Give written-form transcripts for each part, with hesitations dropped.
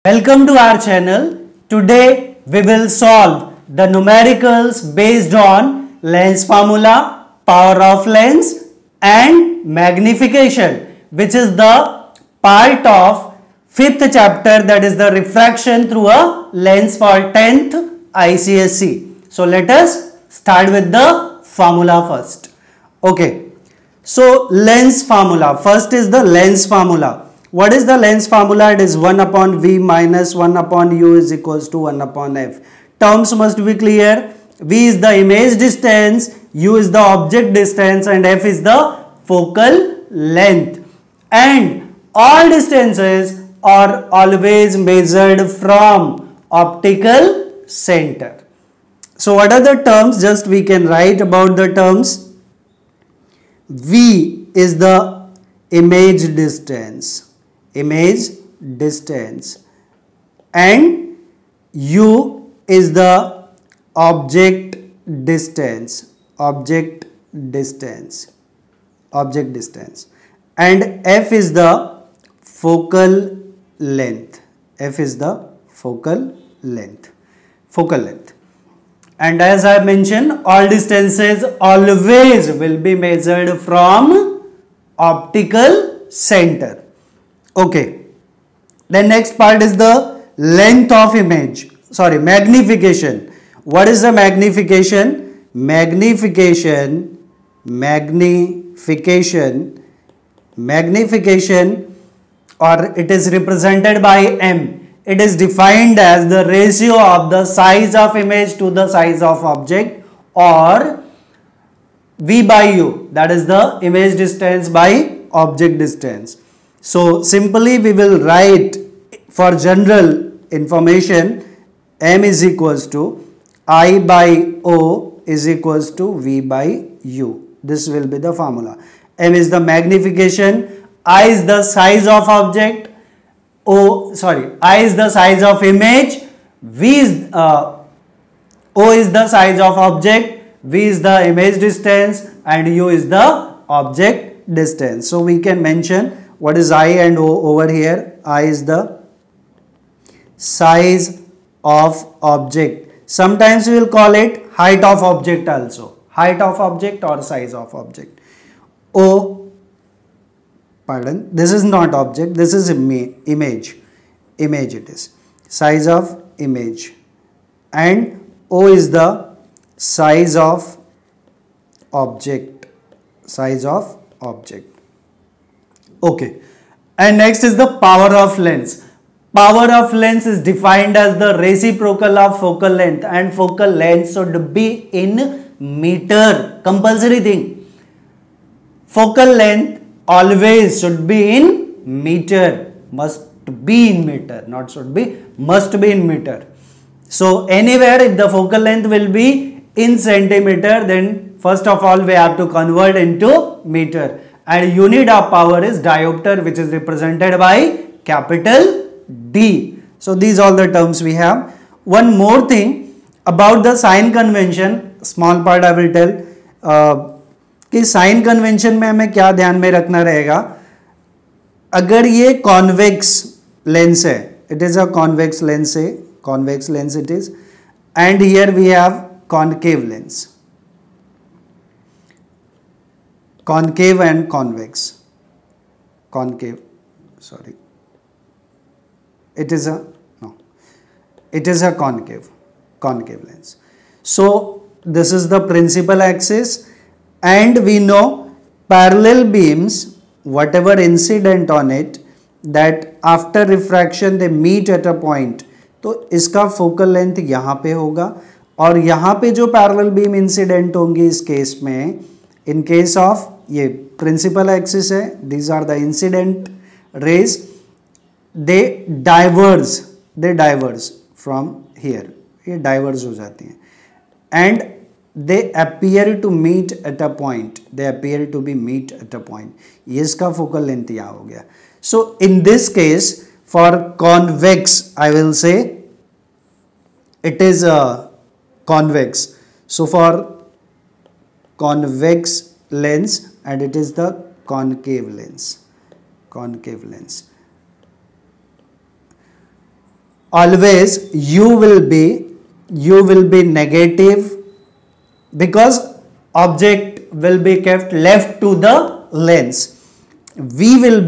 Welcome to our channel. Today we will solve the numericals based on lens formula, power of lens and magnification, which is the part of 5th chapter, that is the refraction through a lens for 10th ICSE. So let us start with the formula first. Okay, so lens formula. First is the lens formula. What is the lens formula? It is 1 upon V minus 1 upon U is equals to 1 upon F. Terms must be clear. V is the image distance, U is the object distance and F is the focal length. And all distances are always measured from optical center. So what are the terms? Just we can write about the terms. V is the image distance and U is the object distance and F is the focal length. And as I mentioned, all distances always will be measured from optical center. Okay, the next part is the length of image, magnification. What is the magnification? Magnification, or it is represented by M. It is defined as the ratio of the size of image to the size of object, or V by U, that is the image distance by object distance. So simply we will write for general information, M is equals to I by O is equals to V by U. This will be the formula. M is the magnification, I is the size of object, I is the size of image, O is the size of object, V is the image distance and U is the object distance. So we can mention what is I and O over here. I is the size of object. Sometimes we will call it height of object also. Height of object or size of object. This is not object, this is image. Image it is. Size of image. And O is the size of object. Okay, and next is the power of lens. Power of lens is defined as the reciprocal of focal length, and focal length should be in meter. Compulsory thing. Focal length always should be in meter. Must be in meter. Not should be. Must be in meter. So anywhere if the focal length will be in centimeter, then first of all we have to convert into meter. And unit of power is diopter, which is represented by capital D. So these are all the terms we have. One more thing about the sign convention, small part I will tell. कि sign convention में हमें क्या ध्यान में रखना रहेगा. अगर ये कॉन्वेक्स लेंस है, it is a convex lens it is, and here we have concave lens. Concave and convex. It is a concave lens. So this is the principal axis, and we know parallel beams, whatever incident on it, that after refraction they meet at a point. तो इसका focal length यहाँ पे होगा, और यहाँ पे जो parallel beam incident होंगी इस केस में, in case of ये principal axis है, these are the incident rays, they diverge from here, ये diverge हो जाती हैं, and they appear to meet at a point, ये इसका focal length यहाँ हो गया. So in this case for convex I will say it is convex. So for convex lens, and it is the concave lens. always you will be negative because object will be kept left to the lens. We will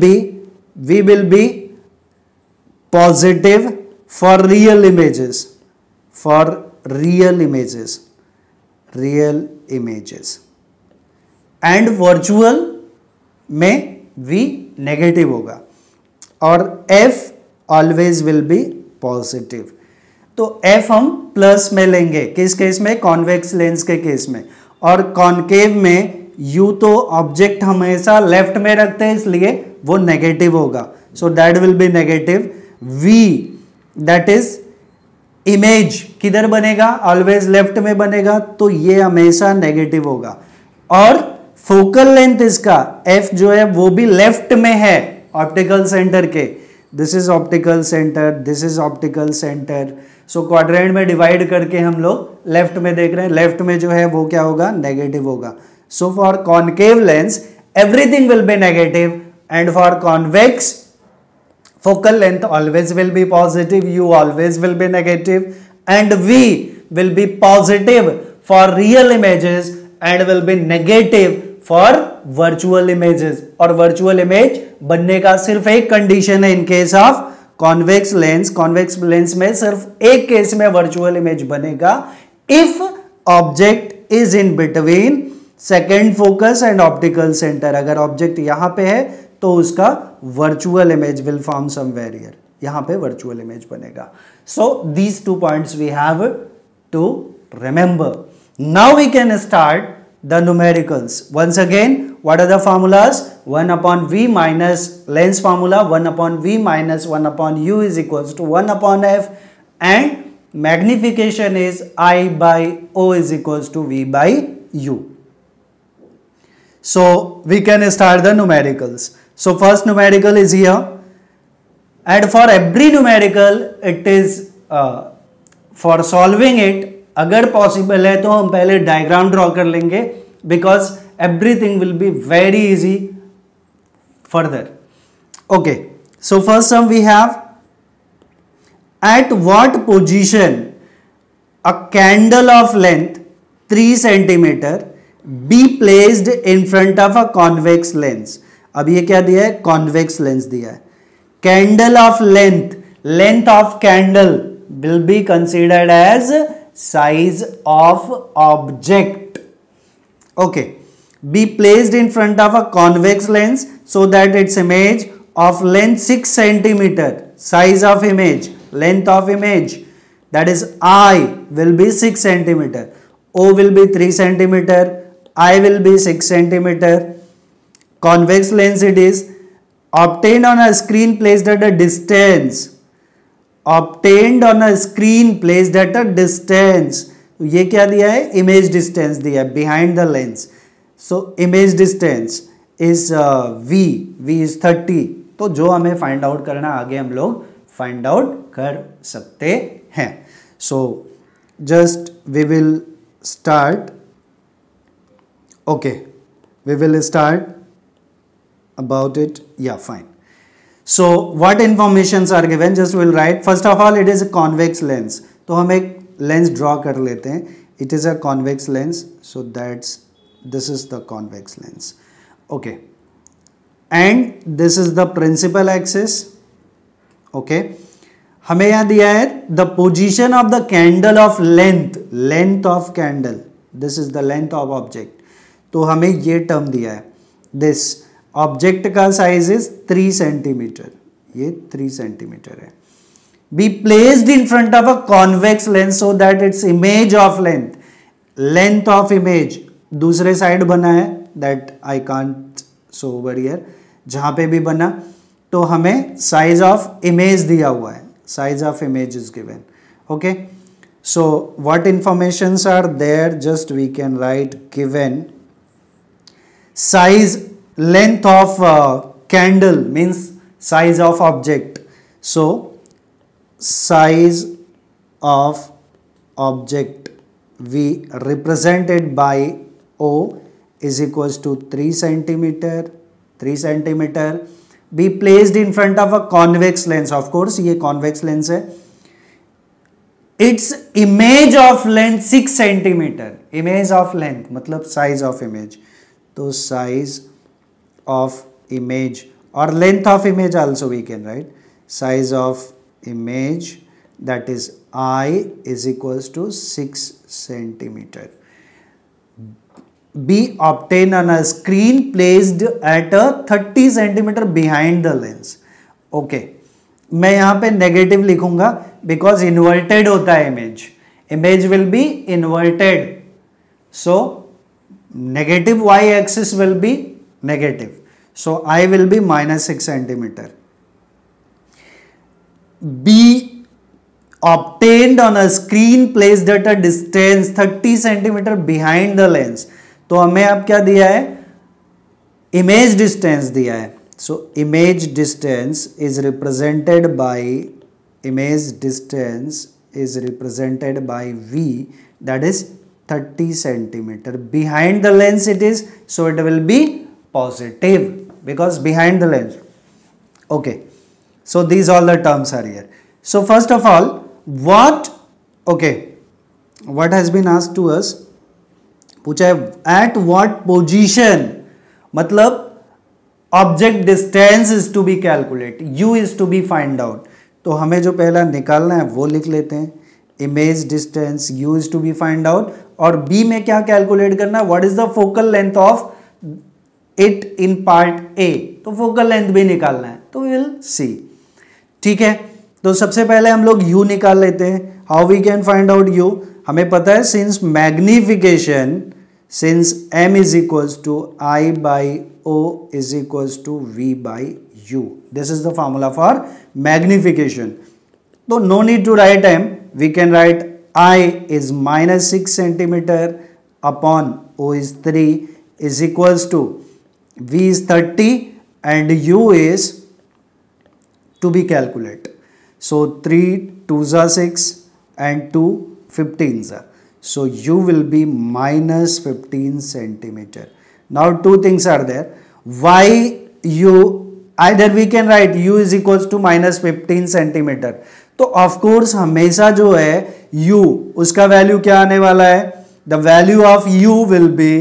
be positive for real images, and virtual में v negative होगा और f always will be positive. तो f हम plus में लेंगे किस case में, convex lens के केस में. और कॉनकेव में u तो ऑब्जेक्ट हमेशा लेफ्ट में रखते हैं इसलिए वो नेगेटिव होगा. So that will be negative. v that is image किधर बनेगा, ऑलवेज लेफ्ट में बनेगा, तो ये हमेशा नेगेटिव होगा. और फोकल लेंथ इसका f जो है वो भी लेफ्ट में है ऑप्टिकल सेंटर के. This is optical centre, this is optical centre. So quadrant में डिवाइड करके हम लोग लेफ्ट में देख रहे हैं, लेफ्ट में जो है वो क्या होगा, नेगेटिव होगा. So for concave lens everything will be negative and for convex focal length always will be positive, u always will be negative, and v will be positive for real images and will be negative for virtual images. और virtual image बनने का सिर्फ एक condition है in case of convex lens. Convex lens में सिर्फ एक case में वर्चुअल इमेज बनेगा, if object is in between second focus and optical centre. अगर ऑब्जेक्ट यहां पे है तो उसका virtual image will form somewhere here, यहां पे वर्चुअल इमेज बनेगा. So these 2 points we have to remember. Now we can start the numericals. Once again what are the formulas, 1 upon v minus lens formula, 1 upon v minus 1 upon u is equals to 1 upon f, and magnification is I by o is equals to v by u. So we can start the numericals. So first numerical is here, and for every numerical it is for solving it, अगर possible है तो हम पहले diagram draw कर लेंगे because everything will be very easy further. Okay, so first sum we have, at what position a candle of length 3 centimeter be placed in front of a convex lens. अब ये क्या दिया है, convex lens दिया है. Candle of length, length of candle will be considered as size of object. Okay, be placed in front of a convex lens so that its image of length 6 centimetre. Size of image, length of image that is I will be 6 centimeter, O will be 3 centimeter, I will be 6 centimeter. Convex lens it is, obtained on a screen placed at a distance, obtained on a screen placed at a distance. तो ये क्या दिया है, image distance दिया है behind the lens. So image distance is V is 30. तो जो हमें find out करना आगे हम लोग find out कर सकते हैं. So just we will start. Okay, we will start about it. Yeah, fine. So what informations are given, just we'll write. First of all, it is a convex lens. तो हम एक lens draw कर लेते हैं. It is a convex lens, so this is the convex lens. Okay, and this is the principal axis. Okay, हमें यहाँ दिया है the position of the candle of length of candle. This is the length of object. तो हमें ये term दिया है. This object का साइज इज 3 सेंटीमीटर, ये 3 सेंटीमीटर है. B placed in front of a convex lens so that its image of length of image दूसरे side बना है, that I can't show over here. जहां पे भी बना तो हमें साइज ऑफ इमेज दिया हुआ है, size of image is given. Okay, so what informations are there, just we can write given size, length of candle means size of object. So size of object we represented by O is equals to 3 centimeter. Be placed in front of a convex lens. Of course ये convex lens है. its image of length 6 centimetre. Image of length मतलब size of image. तो size of image or length of image also we can write. Size of image, that is I, is equals to 6 centimeter. Be obtained on a screen placed at a 30 centimeter behind the lens. Okay, मैं यहाँ पे negative लिखूंगा because inverted होता है image. Image will be inverted, so negative y axis will be negative, so I will be -6 centimeter. Be obtained on a screen placed at a distance 30 centimeter behind the lens. तो हमें अब क्या दिया है, image distance दिया है. So image distance is represented by V, that is 30 centimeter. Behind the lens it is, so it will be positive because behind the lens. Okay, so these all the terms are here. So first of all, what has been asked to us, पूछा है at what position, मतलब object distance is to be calculate, u is to be find out. तो हमें जो पहला निकालना है वो लिख लेते हैं, image distance u is to be find out, और बी में क्या कैलकुलेट करना है, what is the focal length of it in part A. तो फोकल लेंथ भी निकालना है, तो विल सी. ठीक है, तो सबसे पहले हम लोग u निकाल लेते हैं. How we can find out u, हमें पता है since magnification, since m is equals to I by O is equals to V by U. This is the formula for magnification. तो no need to write m, we can write I is -6 centimeter upon O is 3 is equals to V is 30 and U is to be calculate. So 3 2s are 6 and 2 15s are. So U will be -15 centimeter. Now two things are there. Why U? Either we can write U is equals to -15 centimeter. तो of course हमेशा जो है U, उसका value क्या आने वाला है, the value of U will be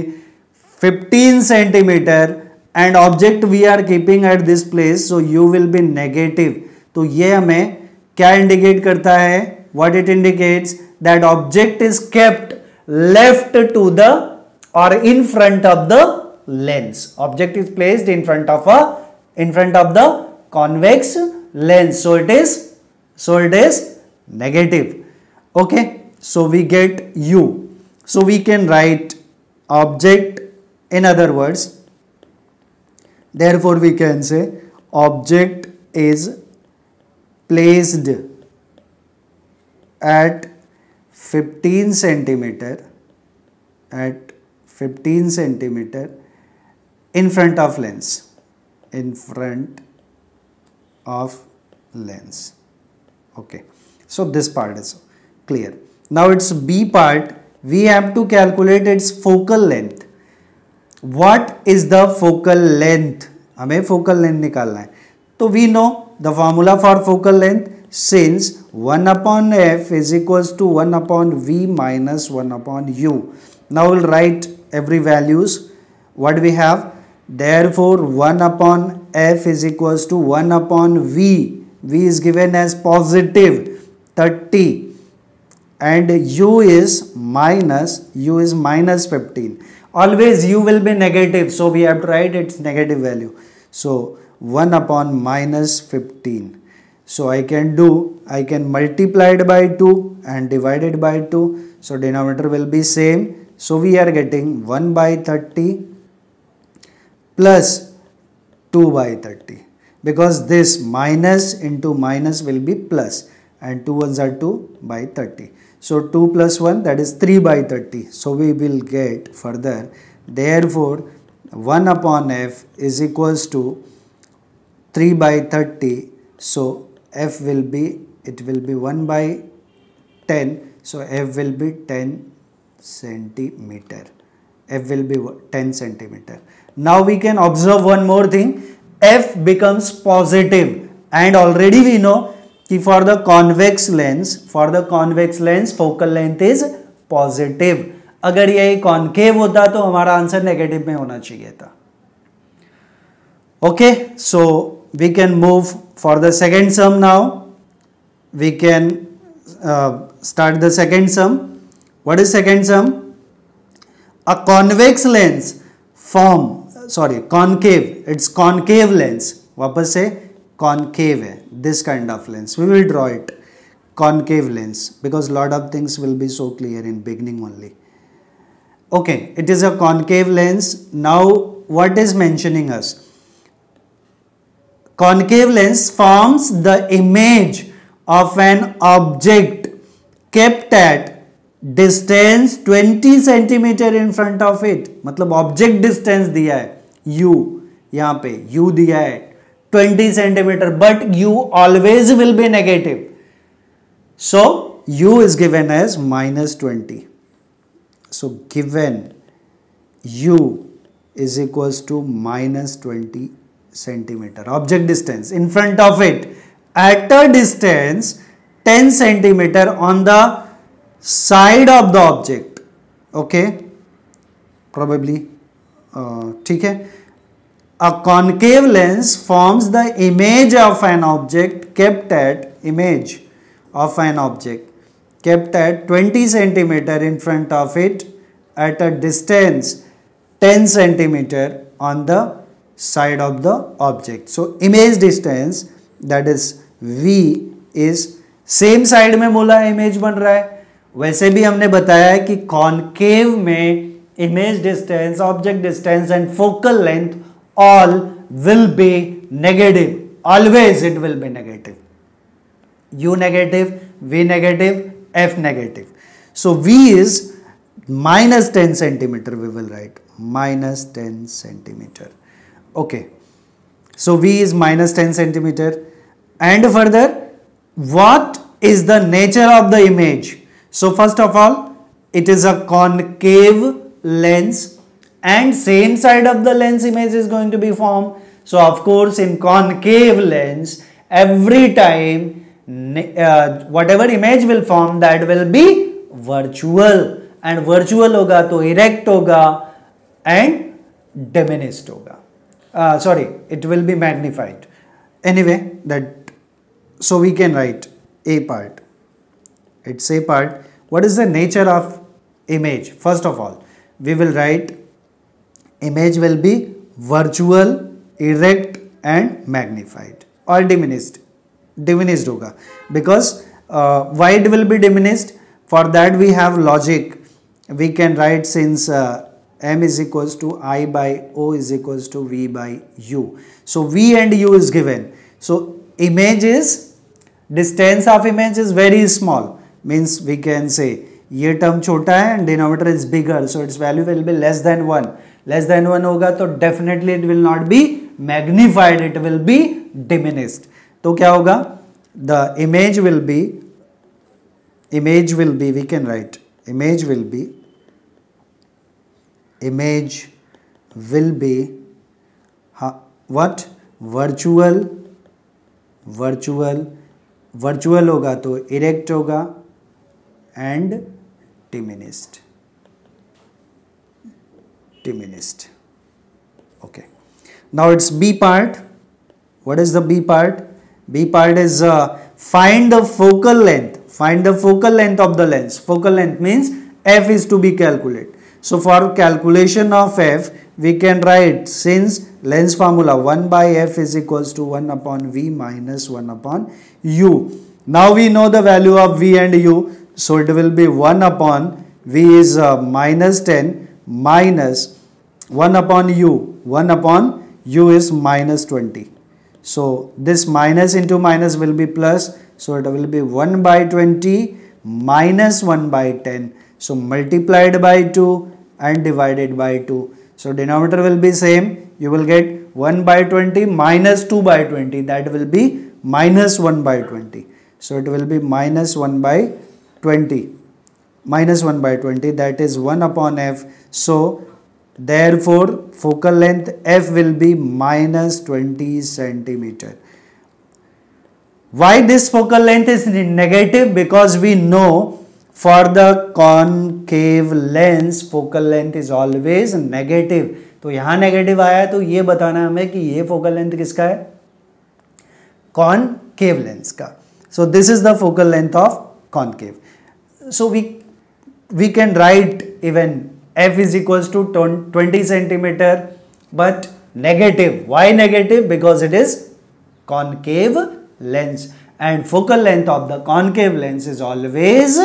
15 centimetre and object we are keeping at this place, so U will be negative. तो ये हमें क्या इंडिकेट करता है, what it indicates, that object is kept left to the और in front of the lens. Object is placed in front of the convex lens, so it is negative. Okay, so we get U. So we can write object, in other words, therefore we can say object is placed at 15 centimeter in front of lens. Okay, so this part is clear. Now it's B part, we have to calculate its focal length. What is the focal length? हमें focal length निकालना है. तो we know the formula for focal length, since 1 upon f is equals to 1 upon v minus 1 upon u. Now we'll write every values. What we have? Therefore 1 upon f is equals to 1 upon v. V is given as positive 30 and U is minus 15. Always U will be negative, so we have to write its negative value. So 1 upon -15. So I can multiply it by 2 and divide it by 2. So denominator will be same. So we are getting 1 by 30 plus 2 by 30. Because this minus into minus will be plus, and 2 ones are 2 by 30. So 2 plus 1, that is 3 by 30. So we will get further, therefore 1 upon f is equals to 3 by 30. So f will be, it will be 1 by 10. So f will be 10 centimeter. F will be 10 centimeter. Now we can observe one more thing. F becomes positive, and already we know कि for the convex lens focal length is positive. अगर यही concave होता तो हमारा answer negative में होना चाहिए था। Okay, so we can move for the second sum now. We can start the second sum. What is second sum? A convex lens concave, it's concave lens, वापस से concave है, this kind of lens, we will draw it, concave lens, because lot of things will be so clear in beginning only. Okay, it is a concave lens. Now what is mentioning us? Concave lens forms the image of an object kept at distance 20 centimeter in front of it. मतलब object distance दिया है u, यहाँ पे u दिया है 20 centimeter, but u always will be negative. So u is given as -20. So given u is equals to -20 centimeter, object distance in front of it at a distance 10 centimeter on the side of the object. Okay, probably ठीक है. A concave lens forms the image of an object kept at 20 centimeter in front of it at a distance 10 centimeter on the side of the object. So image distance, that is v, is same side में बोला image बन रहा है. वैसे भी हमने बताया है कि कॉनकेव में image distance, object distance and focal length all will be negative. Always it will be negative. u negative, v negative, f negative. So v is -10 centimeter. We will write -10 centimeter. Okay, so v is -10 centimeter. And further, what is the nature of the image? So first of all, it is a concave lens and same side of the lens image is going to be formed. So of course in concave lens, every time whatever image will form, that will be virtual, and virtual होगा तो erect होगा and diminished होगा. It will be magnified. Anyway, so we can write a part. It's a part. What is the nature of image? First of all, we will write image will be virtual, erect and magnified or diminished. Diminished होगा. Because why it will be diminished? For that we have logic. We can write, since m is equals to I by O is equals to V by U. So V and U is given. So image is, distance of image is very small, means we can say ये term छोटा है and denominator is bigger, so its value will be less than 1. Less than 1 होगा तो definitely it will not be magnified, it will be diminished. तो क्या होगा? The image will be, we can write image will be what? virtual होगा तो erect होगा and diminished. Okay, now it's B part. What is the B part? B part is find the focal length. Find the focal length of the lens. Focal length means f is to be calculated. So for calculation of f, we can write, since lens formula 1 by f is equals to 1 upon v minus 1 upon u. Now we know the value of v and u, so it will be 1 upon v is minus 10 minus 1 upon u. 1 upon u is minus 20. So this minus into minus will be plus, so it will be 1 by 20 minus 1 by 10. So multiplied by 2 and divided by 2. So denominator will be same. You will get 1 by 20 minus 2 by 20. That will be minus 1 by 20. So it will be minus 1 by 20. Minus 1 by 20, that is 1 upon f. So therefore focal length f will be minus 20 centimeter. Why this focal length is negative? Because we know for the concave lens focal length is always negative. तो यहां negative आया है तो ये बताना हमें कि ये फोकल लेंथ किसका है, कॉनकेव लेंस का. So this is the focal length of concave. So we can write even f is equals to 20 centimeter, but negative. Why negative? Because it is concave lens and focal length of the concave lens is always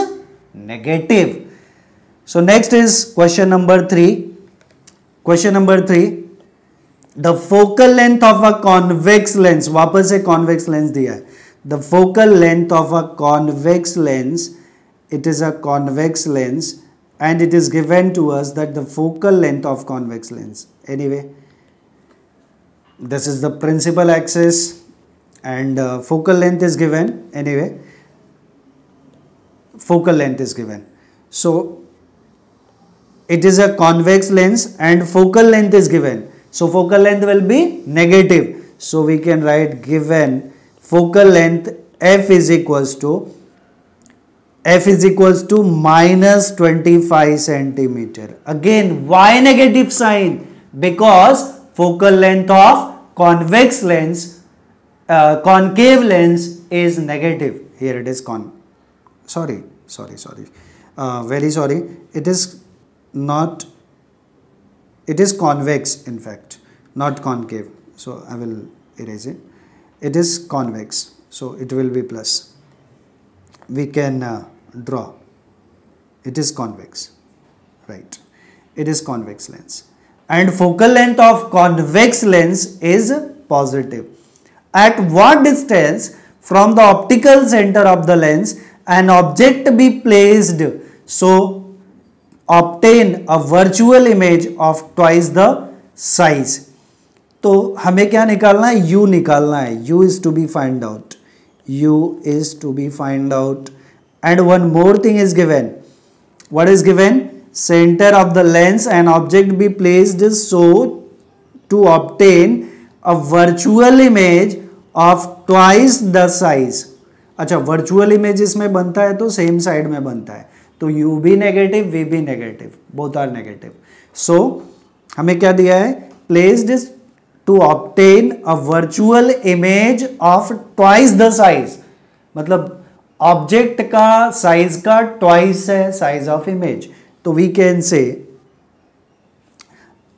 negative. So next is question number 3. Question number 3, the focal length of a convex lens, वापस से convex lens दिया है. The focal length of a convex lens, it is a convex lens and it is given to us that the focal length of convex lens, anyway, this is the principal axis and focal length is given, anyway, focal length is given. So it is a convex lens and focal length is given. So focal length will be negative. So we can write given focal length f is equals to minus 25 centimeter. Again, why negative sign? Because focal length of convex lens, concave lens is negative. Here it is very sorry. It is not, it is convex in fact, not concave. So I will erase it. It is convex. So it will be plus. We can draw. It is convex. Right. It is convex lens. And focal length of convex lens is positive. At what distance from the optical center of the lens an object be placed so obtain a virtual image of twice the size. तो हमें क्या निकालना है, u निकालना है. u is to be find out. u is to be find out. And one more thing is given. What is given? Center of the lens an object be placed so to obtain a virtual image of twice the size. अच्छा, virtual image इसमें बनता है तो same side में बनता है, तो u भी नेगेटिव, v भी नेगेटिव, बोथ आर नेगेटिव. सो हमें क्या दिया है, placed to obtain a virtual image of twice the size, मतलब ऑब्जेक्ट का साइज का ट्वाइस है साइज ऑफ इमेज. तो we can say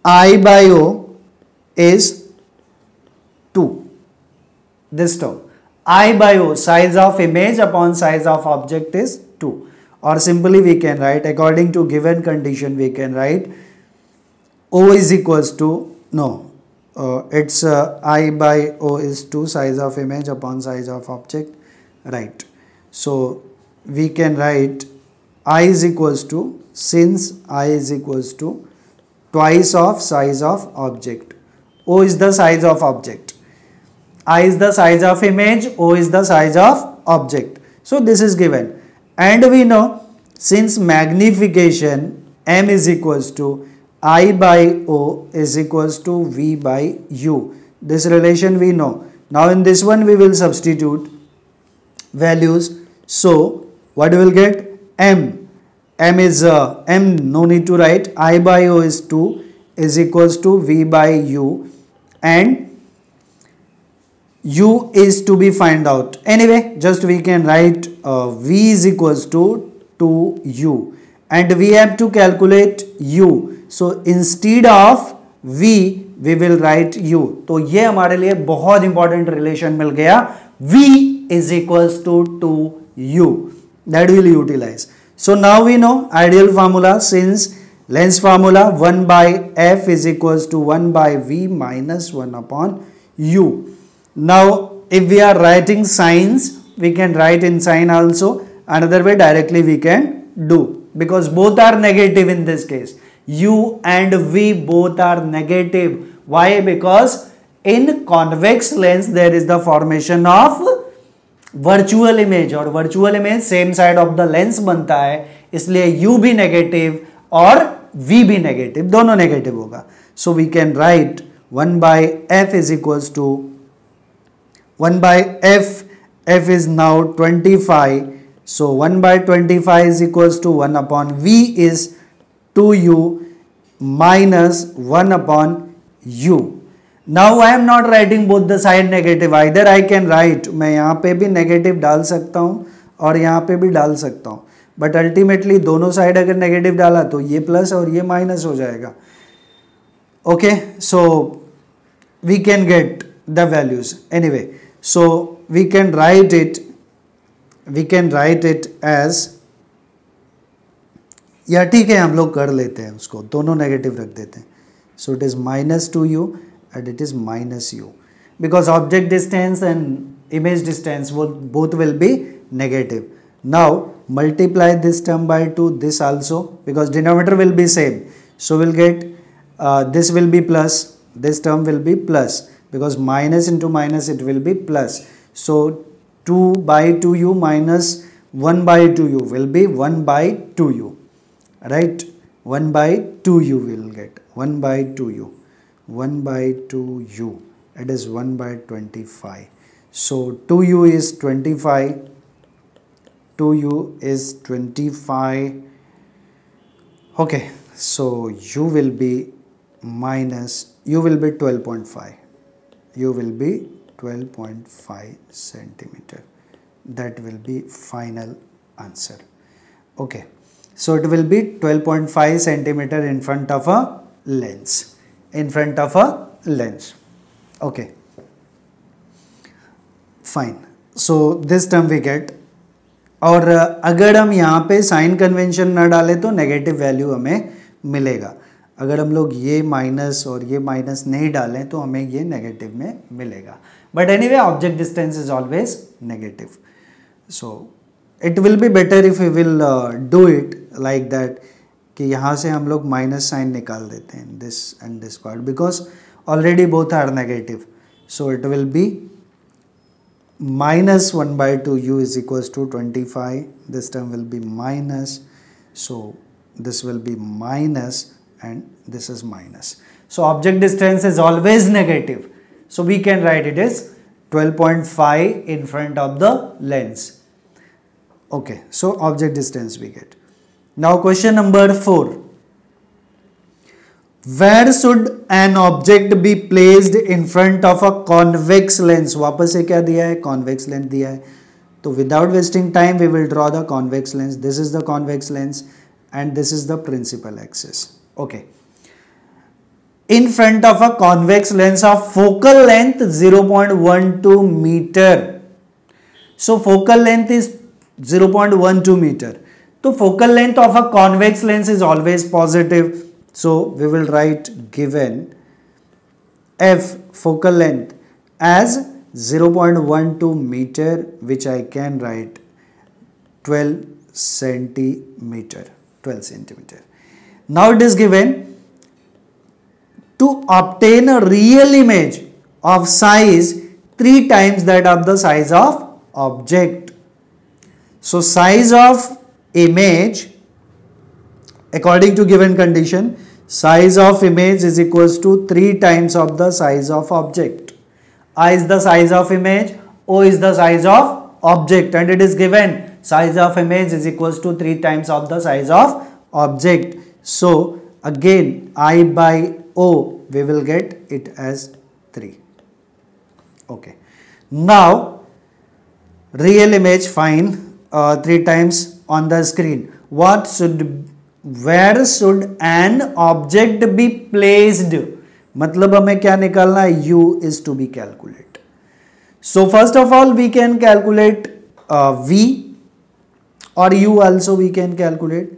I by O is 2. This term I by O, size of image upon size of object is 2. Or simply we can write, according to given condition, we can write O is equals to, it's I by O is 2, size of image upon size of object, right. So we can write I is equals to, since I is equals to twice of size of object. O is the size of object. I is the size of image, O is the size of object. So this is given. And we know, since magnification M is equals to I by O is equals to V by U. This relation we know. Now in this one we will substitute values. So what we will get? M is M, no need to write. I by O is 2 is equals to V by U, and U is to be find out. Anyway, just we can write V is equals to 2U, and we have to calculate U. So instead of V we will write U. तो ये हमारे लिए बहुत important relation मिल गया. V is equals to 2U. That will utilize. So now we know ideal formula, since lens formula 1 by F is equals to 1 by V minus 1 upon U. Now if we are writing signs, we can write in sign also. Another way directly we can do, because both are negative in this case. U and V both are negative. Why? Because in convex lens there is the formation of virtual image, और virtual image same side of the lens बनता है, इसलिए U भी negative और V भी negative, दोनों negative होगा. So we can write 1 by F is equals to 1 by F f is now 25. So 1 by 25 is equals to 1 upon v is 2u minus 1 upon u. Now I am not writing both the side negative. Either I can write, मैं यहाँ पे भी negative डाल सकता हूँ और यहाँ पे भी डाल सकता हूँ, बट अल्टीमेटली दोनों साइड अगर नेगेटिव डाला तो ये प्लस और ये माइनस हो जाएगा. Okay, so we can get the values anyway. So we can write it as, या ठीक है हम लोग कर लेते हैं उसको, दोनों नेगेटिव रख देते हैं. So it is -2u and it is -u because object distance and image distance both will be negative. Now multiply this term by 2, this also, because denominator will be same. So we'll get this will be plus, this term will be plus, because minus into minus it will be plus. So 2 by 2u minus 1 by 2u will be 1 by 2u, right? 1 by 2u will get 1 by 2u. 1 by 2u, it is 1 by 25. So 2u is 25, 2u is 25. Okay, so u will be 12.5, u will be 12.5 centimeter. That will be final answer. Okay, so it will be 12.5 centimeter in front of a lens. Okay, fine. So this term we get. और अगर हम यहाँ पे sign convention न डालें तो negative value हमें मिलेगा. अगर हम लोग ये माइनस और ये माइनस नहीं डालें तो हमें ये नेगेटिव में मिलेगा. But anyway object distance is always negative. So it will be better if you will do it like that, कि यहाँ से हम लोग माइनस साइन निकाल देते हैं, this and this part, because already both are negative. So it will be -1 by 2u is equals to 25. This term will be minus, so this will be minus and this is minus. So object distance is always negative. So we can write it as 12.5 in front of the lens. Okay, so object distance we get. Now question number 4. Where should an object be placed in front of a convex lens? वापस से क्या दिया है? Convex lens दिया है. तो without wasting time we will draw the convex lens. This is the convex lens and this is the principal axis. Okay. In front of a convex lens of focal length 0.12 meter. So focal length is 0.12 meter. So focal length of a convex lens is always positive. So we will write given f focal length as 0.12 meter, which I can write 12 centimeter. Now it is given to obtain a real image of size 3 times that of the size of object. So size of image, according to given condition, size of image is equals to 3 times of the size of object. I is the size of image, O is the size of object, and it is given size of image is equals to 3 times of the size of object. So again I by O we will get it as 3. Okay, now real image find 3 times on the screen. Where should an object be placed? मतलब हमें क्या निकालना है? U is to be calculated. So first of all we can calculate V, or U also we can calculate.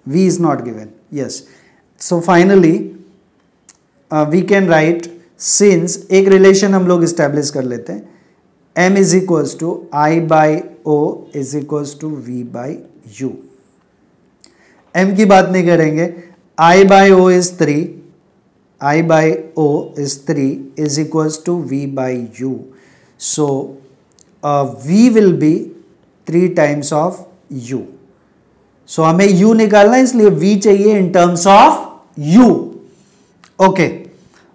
V is not given. Yes. So finally we can write, since एक relation हम लोग establish कर लेते हैं, M is equals to I by O is equals to V by U. M की बात नहीं करेंगे. I by O is 3. I by O is 3 is equals to V by U. So V will be 3 times of U. So हमें U निकालना है, इसलिए V चाहिए in terms of U. Okay.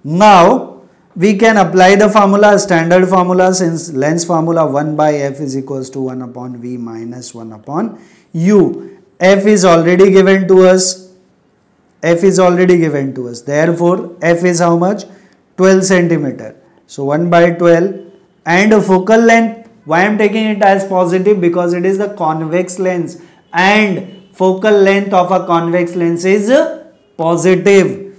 Now we can apply the formula, standard formula, since lens formula 1 by f is equals to 1 upon v minus 1 upon u. F is already given to us. F is already given to us. Therefore, f is how much? 12 centimeter. So 1 by 12, and focal length, why I am taking it as positive? Because it is the convex lens and focal length of a convex lens is positive.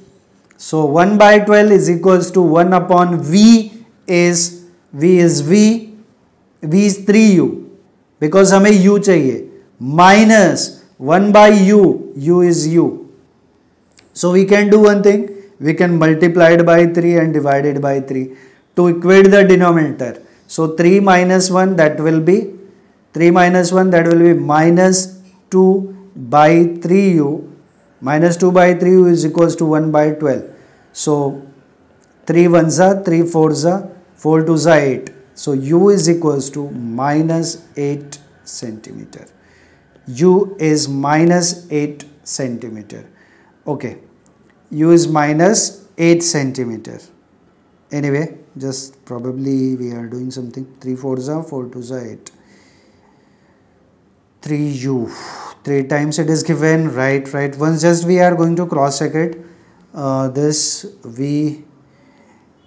So 1 by 12 is equals to 1 upon v is v, v is 3u, because हमें u चाहिए, minus 1 by u, u is u. So we can do one thing, we can multiply it by 3 and divide it by 3 to equate the denominator. So 3 minus 1, that will be 3 minus 1, that will be minus 2 by 3u. Minus 2 by 3u is equals to 1 by 12. So 3 1s are 3 4s are 4 2s are 8. So u is equals to minus 8 centimeter. U is minus 8 centimeter. Okay. U is minus 8 centimeter. Anyway, just probably we are doing something. 3 4s are 4 2s are 8. 3u. 3 times it is given, right. Once just we are going to cross check it. This v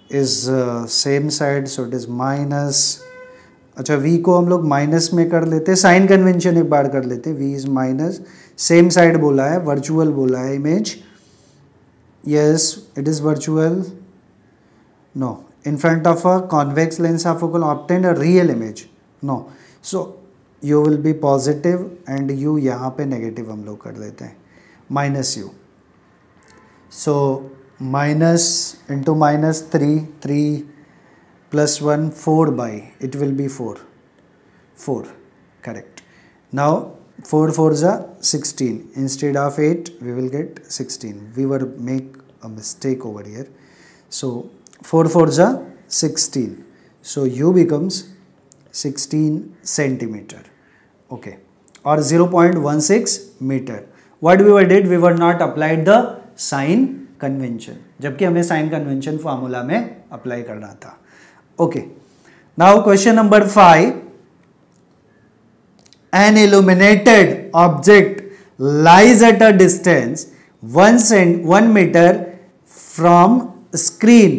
is same side, so it is minus. अच्छा v को हम लोग minus में कर लेते, sign convention एक बार कर लेते. v is minus, same side बोला है, वर्चुअल बोला है image. yes, it is virtual. no, in front of a convex lens half focal obtained a real image. no, so u will be positive and u यहाँ पे negative हम लोग कर देते हैं, minus u. so minus into minus 3 plus 1 4 by, it will be 4, correct. Now 4 4s are 16, instead of 8 we will get 16. we were make a mistake over here. So 4 4s are 16, so u becomes 16 centimeter. okay, or 0.16 meter. what we did, we were not applied the sign convention, जबकि हमें sign convention formula में apply करना था. Okay, now question number 5. An illuminated object lies at a distance 1 meter from screen.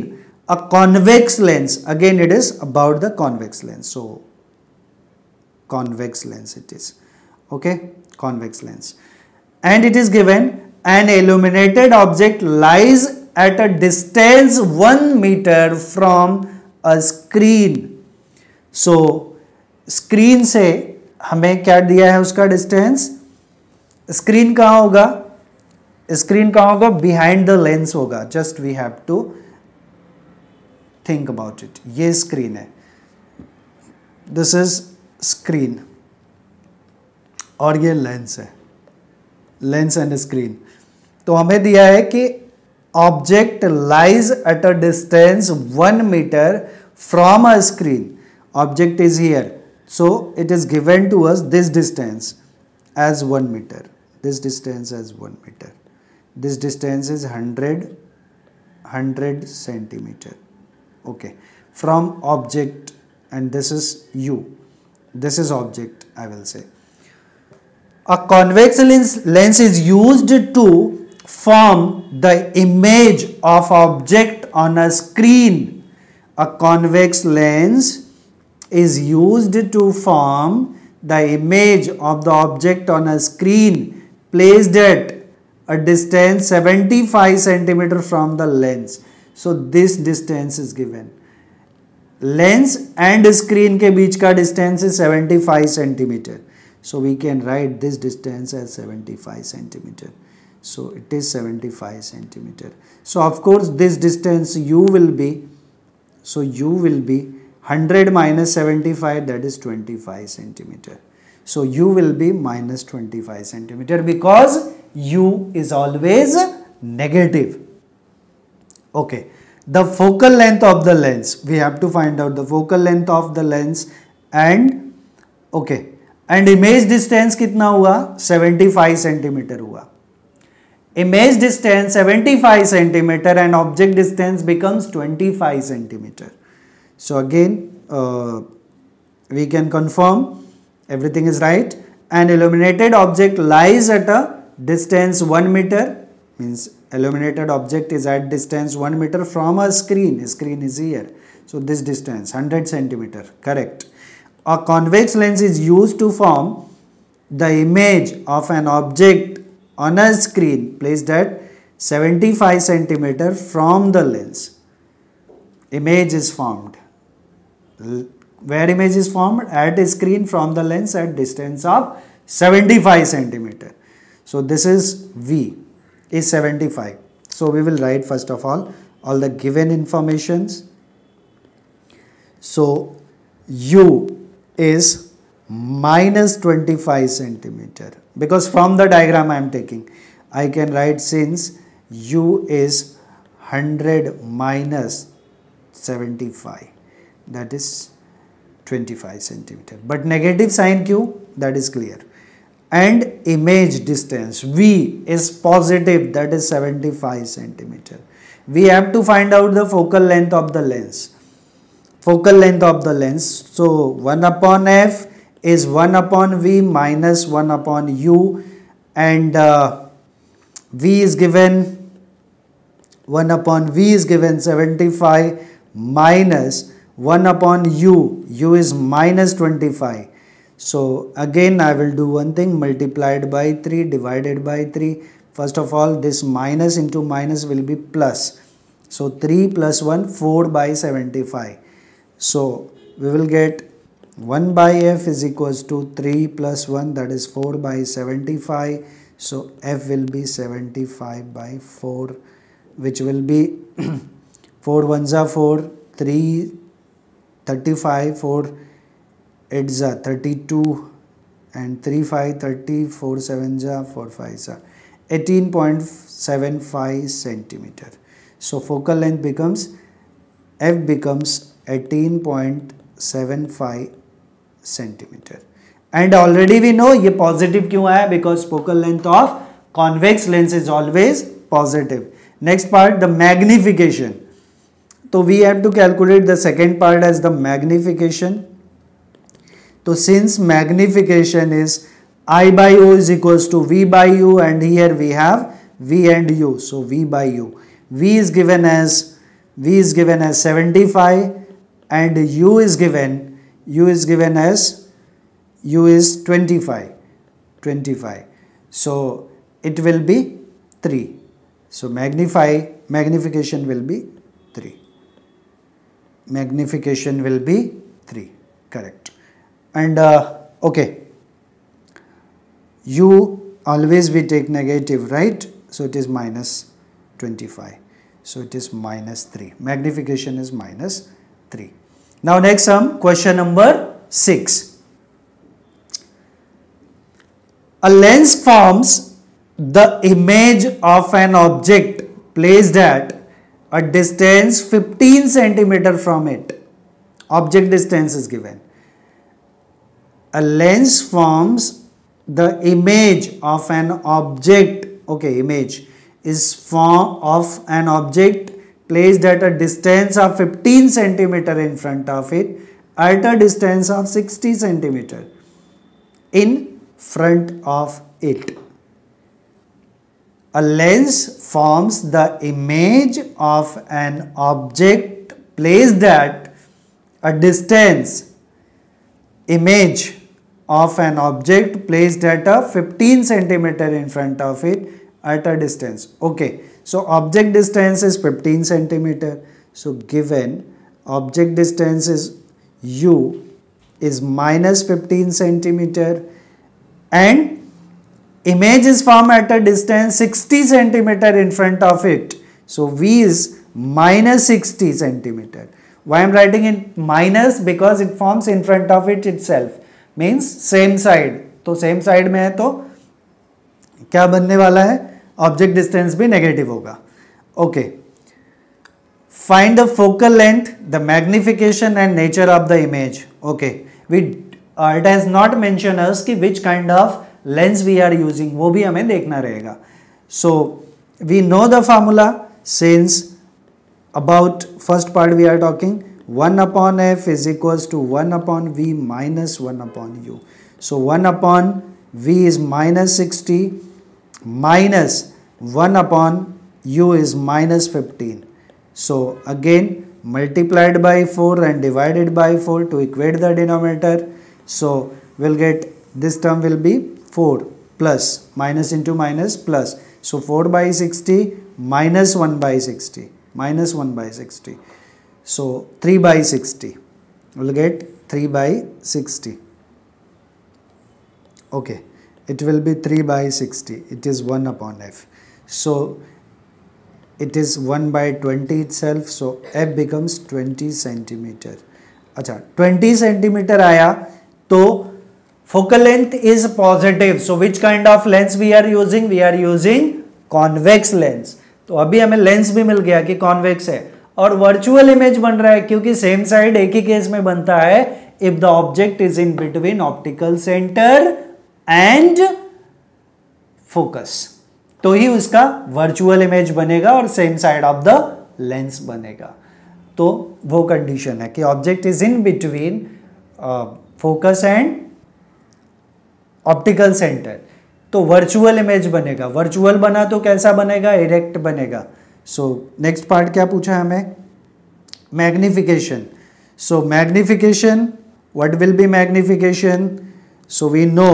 a convex lens, again it is about the convex lens, so convex lens it is. okay, convex lens, and it is given an illuminated object lies at a distance 1 meter from a screen. so screen से हमें क्या दिया है उसका distance. Screen कहाँ होगा, screen कहाँ होगा, बिहाइंड द लेंस होगा. Just we have to think about it. ये स्क्रीन है, दिस इज स्क्रीन, और ये लेंस है, लेंस एंड स्क्रीन. तो हमें दिया है कि object lies at a distance 1 meter from a screen. Object is here, so it is given to us this distance as 1 meter, this distance as 1 meter, this distance is 100 centimeter. okay, from object, and this is u, this is object, I will say. A convex lens is used to form the image of object on a screen. A convex lens is used to form the image of the object on a screen placed at a distance 75 centimeter from the lens. So this distance is given. Lens and screen के बीच का distance is 75 centimeter. So we can write this distance as 75 centimeter. So it is 75 centimeter. So of course this distance u will be, so u will be 100 minus 75, that is 25 centimeter. So u will be minus 25 centimeter because u is always negative. Okay, the focal length of the lens, we have to find out the focal length of the lens, and okay, and image distance कितना हुआ, 75 centimeter हुआ. image distance 75 centimeter and object distance becomes 25 centimeter. So again we can confirm everything is right. An illuminated object lies at a distance 1 meter, means illuminated object is at distance 1 meter from a screen. Screen is here. So this distance 100 centimeter, correct. A convex lens is used to form the image of an object on a screen placed at 75 centimeter from the lens. Image is formed. Where image is formed? At a screen from the lens at distance of 75 centimeter. So this is V is 75. So we will write first of all the given informations. So U is minus 25 centimeter, because from the diagram I am taking, I can write since U is 100 minus 75, that is 25 centimeter, but negative sign Q, that is clear. And image distance V is positive, that is 75 centimeter. We have to find out the focal length of the lens. Focal length of the lens. So 1 upon F is 1 upon V minus 1 upon U, and V is given 1 upon V is given 75 minus 1 upon U. U is minus 25. So again I will do one thing, multiplied by 3 divided by 3. First of all, this minus into minus will be plus. So 3 plus 1, 4 by 75. So we will get 1 by F is equals to 3 plus 1, that is 4 by 75. So F will be 75 by 4, which will be 4 ones are 4, 3 35, 4 8s are 32, and 3 5 30, 4 7s are 4 5s are 18.75 centimeter. So focal length becomes F becomes 18.75 centimeter. And already we know ये positive क्यों आया, because focal length of convex lens is always positive. Next part, the magnification. So we have to calculate the second part as the magnification. So since magnification is I by O is equals to V by U, and here we have V and U. So V by U. V is given as 75 and U is given as U is 25. So it will be 3. So magnification will be 3. Magnification will be 3. Correct. And okay. U always we take negative, right? So it is minus 25. So it is minus 3. Magnification is minus 3. Now next sum, question number 6. A lens forms the image of an object placed at a distance 15 centimeter from it. Object distance is given. A lens forms the image of an object. Okay, image is form of an object placed at a distance of 15 centimeter in front of it at a distance of 60 centimeter in front of it. A lens forms the image of an object placed at a distance, image of an object placed at a 15 centimeter in front of it at a distance. Okay, so object distance is 15 centimeter. So given object distance is U is minus 15 centimeter and image is formed at a distance 60 centimeter in front of it. So V is minus 60 centimeter. Why I am writing in minus? Because it forms in front of it itself. Means same side. तो same side में है तो क्या बनने वाला है? Object distance भी negative होगा. Okay. Find the focal length, the magnification and nature of the image. Okay. It has not mentioned us कि which kind of lens we are using. वो भी हमें देखना रहेगा. So we know the formula, since about first part we are talking 1 upon f is equals to 1 upon v minus 1 upon u. So 1 upon v is minus 60 minus 1 upon u is minus 15. So again multiplied by 4 and divided by 4 to equate the denominator. So we'll get this term will be 4 plus minus into minus plus. So 4 by 60 minus 1 by 60 minus 1 by 60. So 3 by 60. We'll get 3 by 60. Okay. It will be 3 by 60. It is 1 upon f. So it is 1 by 20 itself. So f becomes 20 centimeter. अच्छा 20 centimeter आया तो focal length is positive. So which kind of lens we are using? We are using convex lens. तो अभी हमें lens भी मिल गया कि convex है, और वर्चुअल इमेज बन रहा है क्योंकि सेम साइड एक ही केस में बनता है if the object is in between optical centre and focus, तो ही उसका वर्चुअल इमेज बनेगा और same side of the lens बनेगा. तो वो कंडीशन है कि object is in between focus and optical centre, तो वर्चुअल इमेज बनेगा. वर्चुअल बना तो कैसा बनेगा? इरेक्ट बनेगा. सो नेक्स्ट पार्ट क्या पूछा है हमें? Magnification. So magnification, what will be magnification? So we know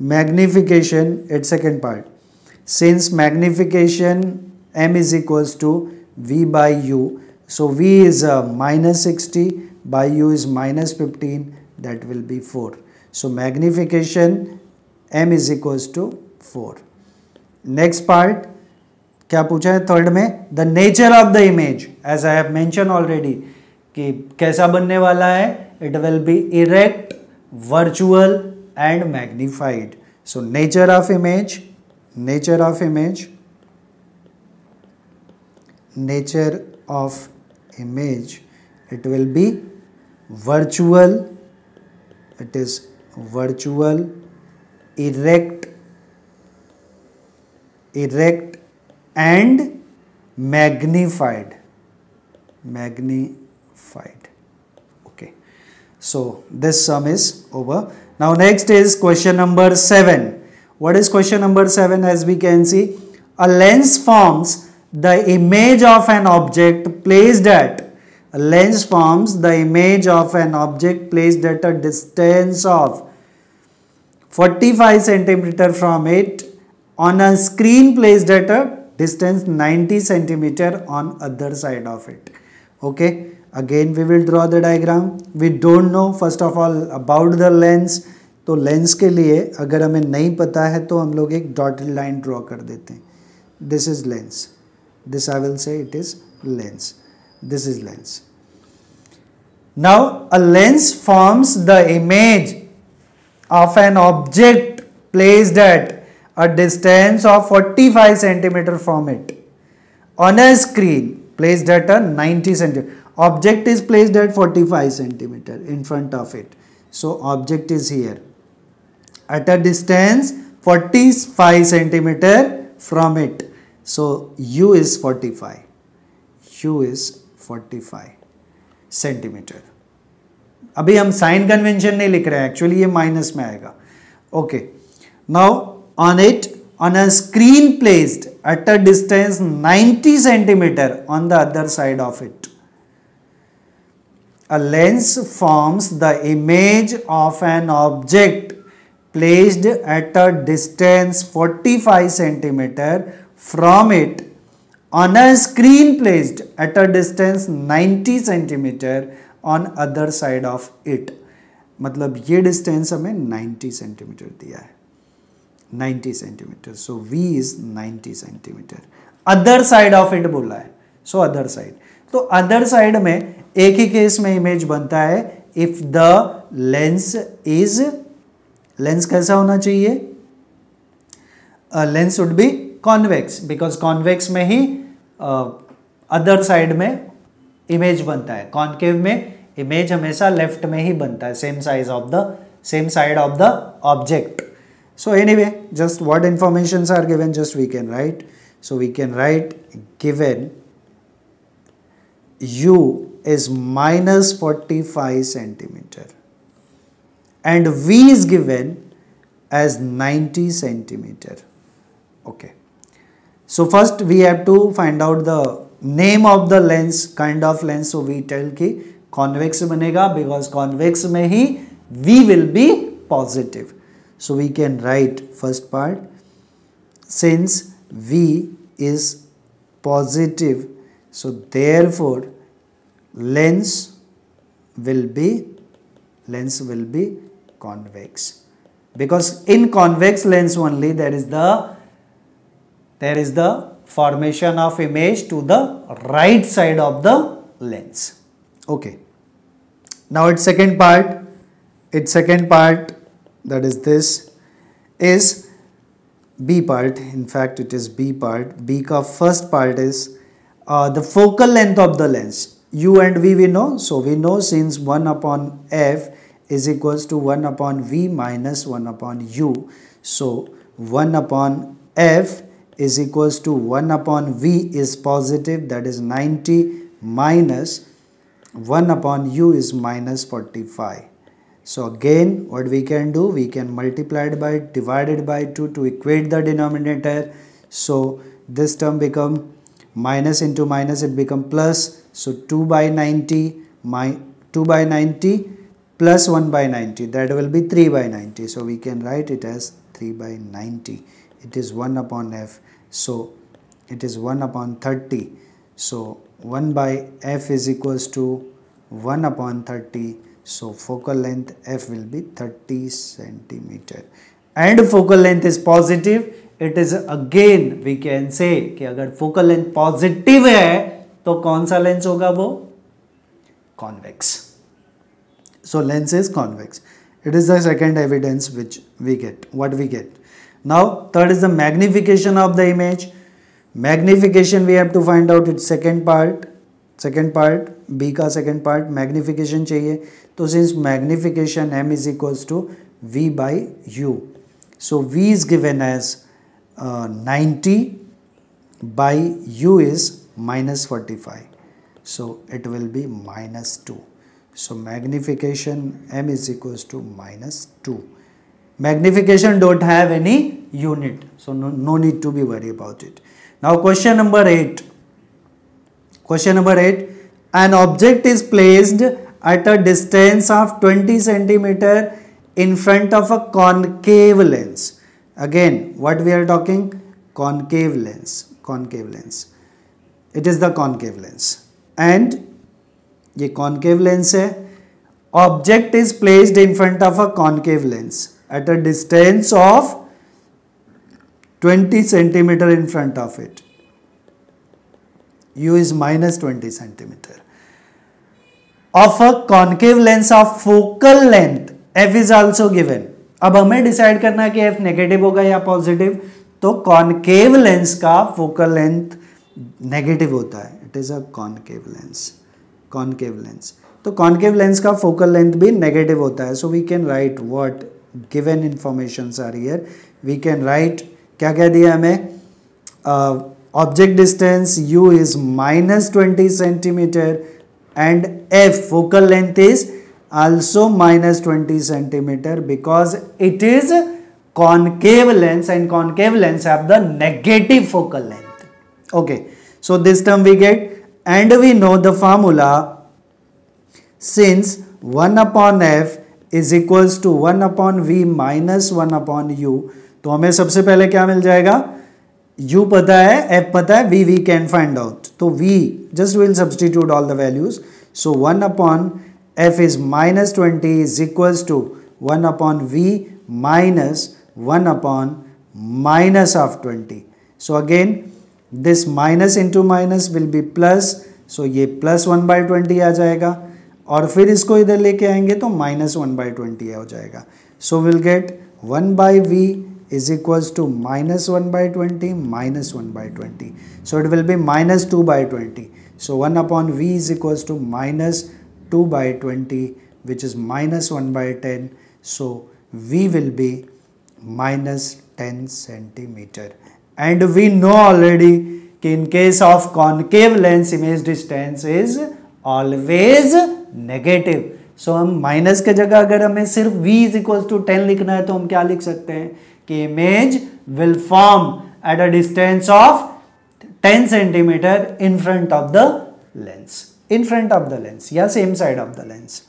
magnification at second part, since magnification m is equals to v by u, so v is minus 60 by u is minus 15, that will be 4. So magnification m is equals to 4. Next part क्या पूछा है third में? The nature of the image, as I have mention already, कि कैसा बनने वाला है? It will be erect, virtual and magnified. So nature of image, nature of image, nature of image, it will be virtual, it is virtual, erect and magnified. Okay, so this sum is over. Now next is question number 7. What is question number 7? As we can see, a lens forms the image of an object placed at a distance of 45 centimeter from it on a screen placed at a distance 90 centimeter on other side of it. Okay, again we will draw the diagram. We don't know first of all about the lens, तो lens के लिए अगर हमें नहीं पता है तो हम लोग एक डॉटेड लाइन ड्रॉ कर देते हैं. This is lens. This I will say it is lens. This is lens. Now a lens forms the image of an object placed at a distance of 45 centimeter from it on a screen placed at a 90 centimeter. Object is placed at 45 centimeter in front of it. So object is here at a distance 45 centimeter from it. So u is 45. U is 45 centimeter. अभी हम sign convention नहीं लिख रहे हैं, actually ये minus में आएगा. Okay, now on it, on a screen placed at a distance 90 centimeter on the other side of it, a lens forms the image of an object placed at a distance 45 centimeter from it on a screen placed at a distance 90 centimeter on other side of it. मतलब ये distance हमें 90 centimetre दिया है, 90 centimetre. So v is 90 centimetre. Other side of it बोला है, so other side. तो other side में एक ही केस में इमेज बनता है if the lens is, lens कैसा होना चाहिए? Lens would be convex, because convex में ही अदर साइड में इमेज बनता है. कॉन्केव में इमेज हमेशा लेफ्ट में ही बनता है, same side of the object. So anyway, just what informations are given, just we can write. So we can write given u is minus 45 centimeter and v is given as 90 centimeter. Okay. So first we have to find out the name of the lens, kind of lens. So we tell कि convex बनेगा because convex में ही v will be positive. So we can write first part, since v is positive, so therefore lens will be convex, because in convex lens only there is the formation of image to the right side of the lens. Okay. Now its second part, that is this, is B part. In fact, it is B part. B ka first part is the focal length of the lens. U and V we know. So we know since 1 upon F is equals to 1 upon V minus 1 upon U. So 1 upon F is equals to 1 upon V is positive, that is 90, minus 1 upon U is minus 45. So again what we can do, we can multiply it by divided by 2 to equate the denominator. So this term become minus into minus, it become plus. So 2 by 90 plus 1 by 90, that will be 3 by 90. So we can write it as 3 by 90. It is 1 upon F. So it is 1 upon 30. So 1 by F is equals to 1 upon 30. So focal length F will be 30 centimeter. And focal length is positive. It is again we can say कि अगर focal length positive है तो कौन सा lens होगा वो? Convex. So lens is convex. It is the second evidence which we get. What we get? Now third is the magnification of the image. Magnification we have to find out its second part, B का second part, magnification चाहिए. तो since magnification m is equals to v by u, so v is given as 90 by u is minus 45, so it will be minus 2. So magnification m is equals to minus 2. Magnification don't have any unit, so no need to be worried about it. Now question number 8. An object is placed at a distance of 20 centimeter in front of a concave lens. Again what we are talking? Concave lens. It is the concave lens. And ये concave lens है. Object is placed in front of a concave lens at a distance of 20 centimeter in front of it. U is minus 20 centimeter. Of a concave lens of focal length F is also given. अब हमें decide करना है कि F negative होगा या positive. तो concave lens का focal length negative होता है. It is a concave lens. तो कॉनकेव लेंस का फोकल लेंथ भी नेगेटिव होता है. So we can write what given informations are here. We can write, क्या कह दिया हमें, object distance u is minus 20 centimeter and F focal length is also minus 20 centimeter because it is concave lens and concave lens have the negative focal length. Okay, so this term we get, and we know the formula, since 1 upon F is equals to 1 upon V minus 1 upon U. तो हमें सबसे पहले क्या मिल जाएगा, U पता है, F पता है, V can find out. तो V just will substitute all the values. So 1 upon F is minus 20 is equals to 1 upon V minus 1 upon minus of 20. So again this minus into minus will be plus. So ये plus 1 by 20 आ जाएगा और फिर इसको इधर लेके आएंगे तो minus 1 by 20 हो जाएगा. So we'll get 1 by V is equals to minus 1 by 20 minus 1 by 20. So it will be minus 2 by 20. So 1 upon V is equals to minus 2 by 20, which is minus 1 by 10. So V will be -10 centimeter. And we know already कि in case of concave lens image distance is always negative. So हम minus के जगह अगर हमें सिर्फ v is equals to 10 लिखना है तो हम क्या लिख सकते हैं कि image will form at a distance of 10 centimeter in front of the lens. In front of the lens, yeah, same side of the lens.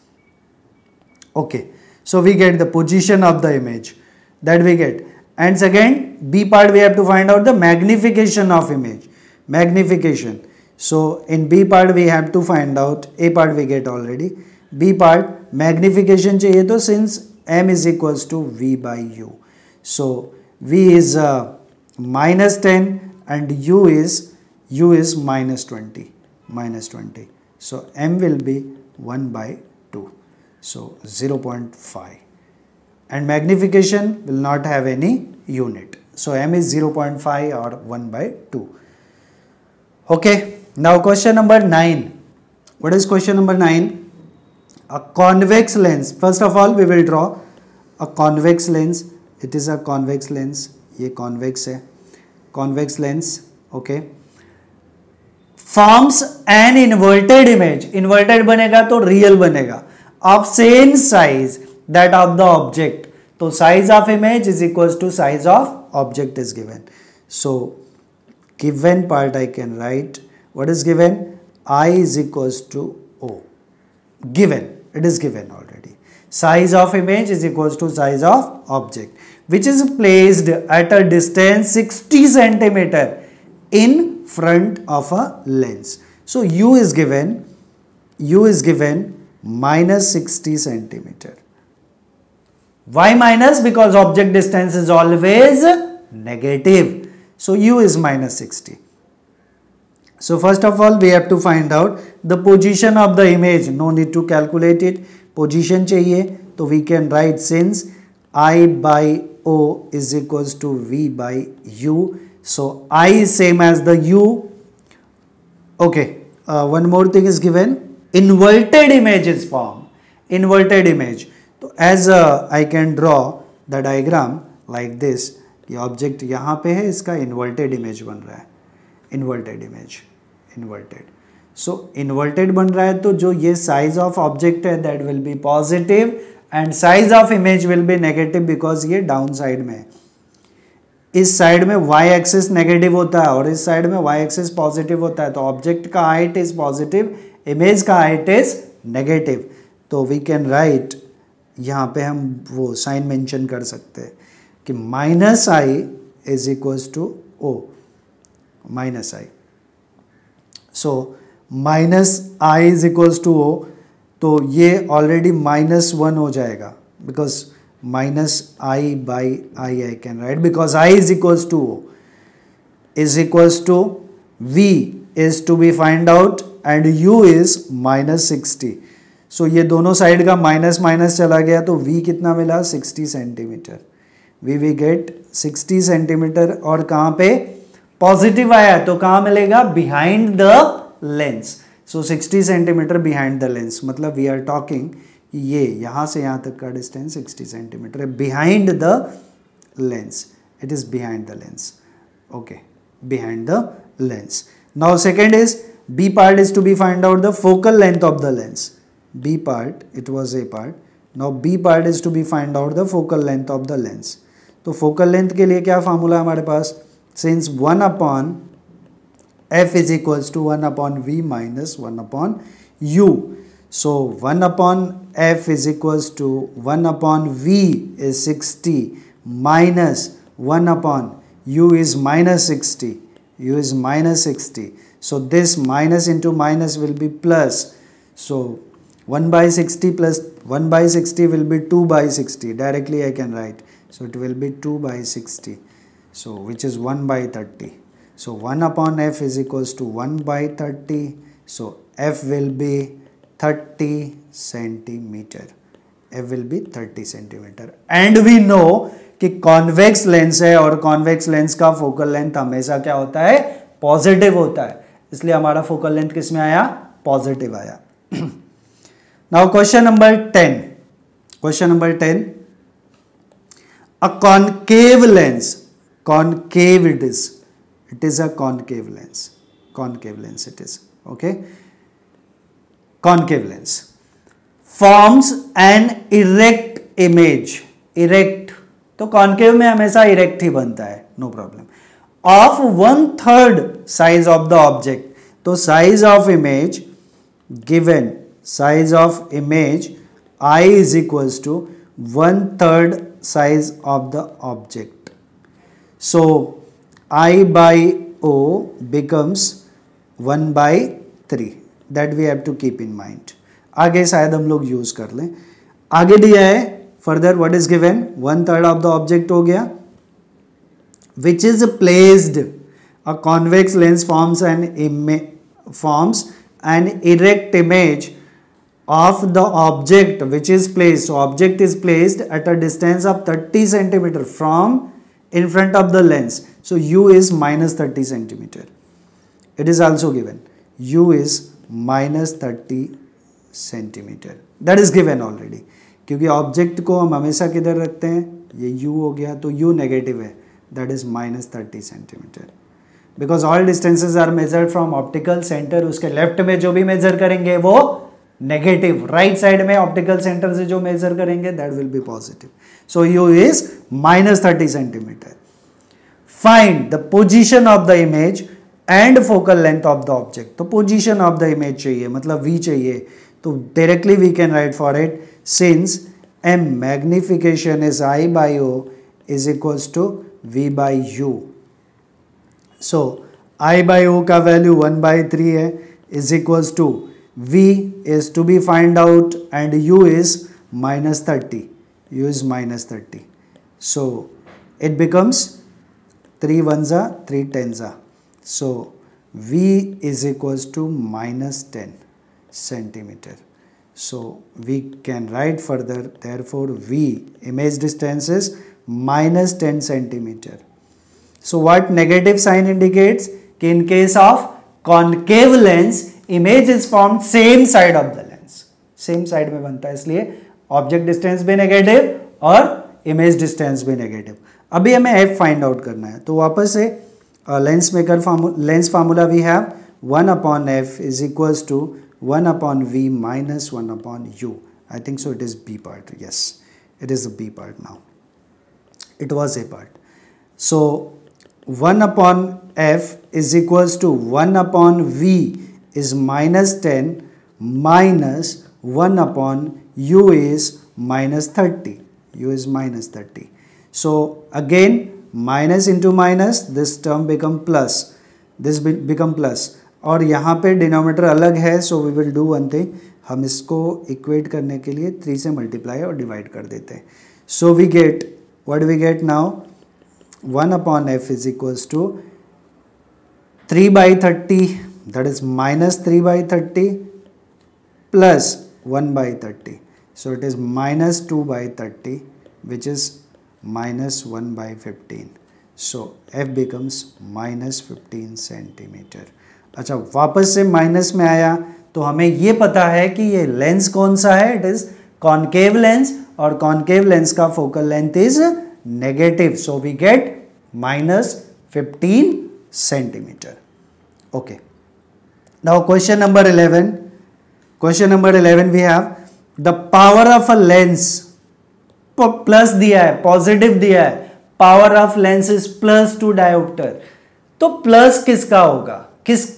Okay, so we get the position of the image that we get. And second, B part we have to find out the magnification of image. Magnification. So in B part we have to find out, A part we get already. B part magnification चाहिए तो since M is equals to V by U. So V is -10 and U is -20. -20. So M will be 1 by 2. So 0.5. And magnification will not have any unit. So M is 0.5 or 1 by 2. Okay. Now question number 9. What is question number 9? A convex lens. First of all we will draw a convex lens. It is a convex lens. ये convex है. Convex lens. Okay. Forms an inverted image. Inverted बनेगा तो real बनेगा. Of same size that of the object. तो size of image is equals to size of object is given. So given part I can write. What is given? I is equals to O. Given. It is given already. Size of image is equals to size of object, which is placed at a distance 60 centimeter in front of a lens. So U is given -60 centimeter. Why minus? Because object distance is always negative. So U is -60. So first of all we have to find out the position of the image. No need to calculate it. Position चाहिए तो we can write since I by O is equals to V by U. So I is same as the U. Okay. One more thing is given. Inverted image is formed. Inverted image. So as I can draw the diagram like this. ये object यहाँ पे है, इसका inverted image बन रहा है. Inverted image. Inverted. सो inverted बन रहा है तो जो ये साइज ऑफ ऑब्जेक्ट है that will be positive and size of image will be negative because ये डाउन साइड में है. इस साइड में y एक्सिस नेगेटिव होता है और इस साइड में y एक्सिस पॉजिटिव होता है. तो ऑब्जेक्ट का हाइट इज पॉजिटिव, इमेज का हाइट इज नेगेटिव. तो वी कैन राइट, यहाँ पे हम वो साइन मेंशन कर सकते हैं कि -i is equals to O. -i. सो -i is equals to O. तो ये ऑलरेडी -1 हो जाएगा because -i by I can write because I is equals to O is equals to V is to be find out and U is -60. So ये दोनों side का minus minus चला गया तो V कितना मिला 60 सेंटीमीटर. we get 60 सेंटीमीटर और कहाँ पे पॉजिटिव आया तो कहाँ मिलेगा behind the lens. So 60 centimetre behind the lens मतलब वी आर टॉकिंग ये यहाँ से यहाँ तक का डिस्टेंस 60 सेंटीमीटर है behind the lens. It is behind the lens. Okay, behind the lens. Now second is B part is to be find out the focal length of the lens. B part, it was A part. Now B part is to be find out the focal length of the lens. तो focal length के लिए क्या formula हमारे पास, since 1 upon f is equals to 1 upon v minus 1 upon u. So 1 upon f is equals to 1 upon v is 60 minus 1 upon u is minus 60. u is minus 60. So this minus into minus will be plus. So 1 by 60 plus 1 by 60 will be 2 by 60. Directly I can write. So it will be 2 by 60. So which is 1 by 30. So 1 upon f is equals to 1 by 30. So f will be 30 centimeter. f will be 30 centimeter. And we know कि convex lens है और convex lens का focal length हमेशा क्या होता है, positive होता है. इसलिए हमारा focal length किस में आया, पॉजिटिव आया. Now question number 10. Question number 10. a concave lens, concave it is a concave lens it is, okay, concave lens forms an erect image, erect तो concave में हमेशा erect ही बनता है, no problem, of 1/3 size of the object, तो size of image given, size of image I is equals to 1/3 size of the object. So I by O becomes 1/3. That we have to keep in mind. आगे शायद हम लोग use कर लें. आगे दिया है further what is given, 1/3 of the object हो गया, which is placed, a convex lens forms an erect image of the object which is placed. So object is placed at a distance of 30 centimeter from in front of the lens. So u is minus 30 centimeter. It is also given. U is minus 30 centimeter. That is given already. क्योंकि object को हम हमेशा किधर रखते हैं, ये u हो गया तो u नेगेटिव है, that is minus 30 centimeter. Because all distances are measured from optical center. उसके लेफ्ट में जो भी मेजर करेंगे वो नेगेटिव, राइट साइड में ऑप्टिकल सेंटर से जो मेजर करेंगे that will be positive. So u is minus 30 centimetre. Find the position of the image and focal length of the object. तो पोजीशन ऑफ द इमेज चाहिए, मतलब v चाहिए, तो directly we can write for it, since m magnification is I by O is equals to v by u. So I by O का value 1/3 है, is equals to v is to be find out and u is minus 30. U is minus 30. So it becomes 3 ones are 3 tens are. So v is equals to minus 10 centimeter. So we can write further, therefore v image distance is minus 10 centimeter. So what negative sign indicates? In case of concave lens, image is formed same side of the lens. Same side में बनता है, इसलिए object distance भी negative और image distance भी negative. अभी हमें f find out करना है, तो वापस से lens maker lens formula we have 1 upon f is equals to 1 upon v minus 1 upon u. I think so it is b part. Yes, it is the b part now. It was a part. So 1 upon f is equals to 1 upon v is minus 10 minus 1 upon u is minus 30. U is minus 30. So again minus into minus, this term become plus, this become plus, और यहाँ पे denominator अलग है. So we will do one thing, हम इसको equate करने के लिए 3 से मल्टीप्लाई और डिवाइड कर देते हैं. So we get, what we get now, 1 upon f is equals to 3/30, that is minus 3/30 plus 1/30. So it is minus 2/30, which is minus 1/15. So f becomes minus 15 centimeter. अच्छा, वापस से माइनस में आया तो हमें ये पता है कि ये लेंस कौन सा है, इट इज कॉनकेव लेंस, और कॉनकेव लेंस का focal length is negative. So we get minus 15 centimeter. Okay. Now question number 11. Question number 11 we have the power of a lens. Plus दिया है, पॉजिटिव दिया है, power of lens is +2 dioptre. तो plus किसका होगा,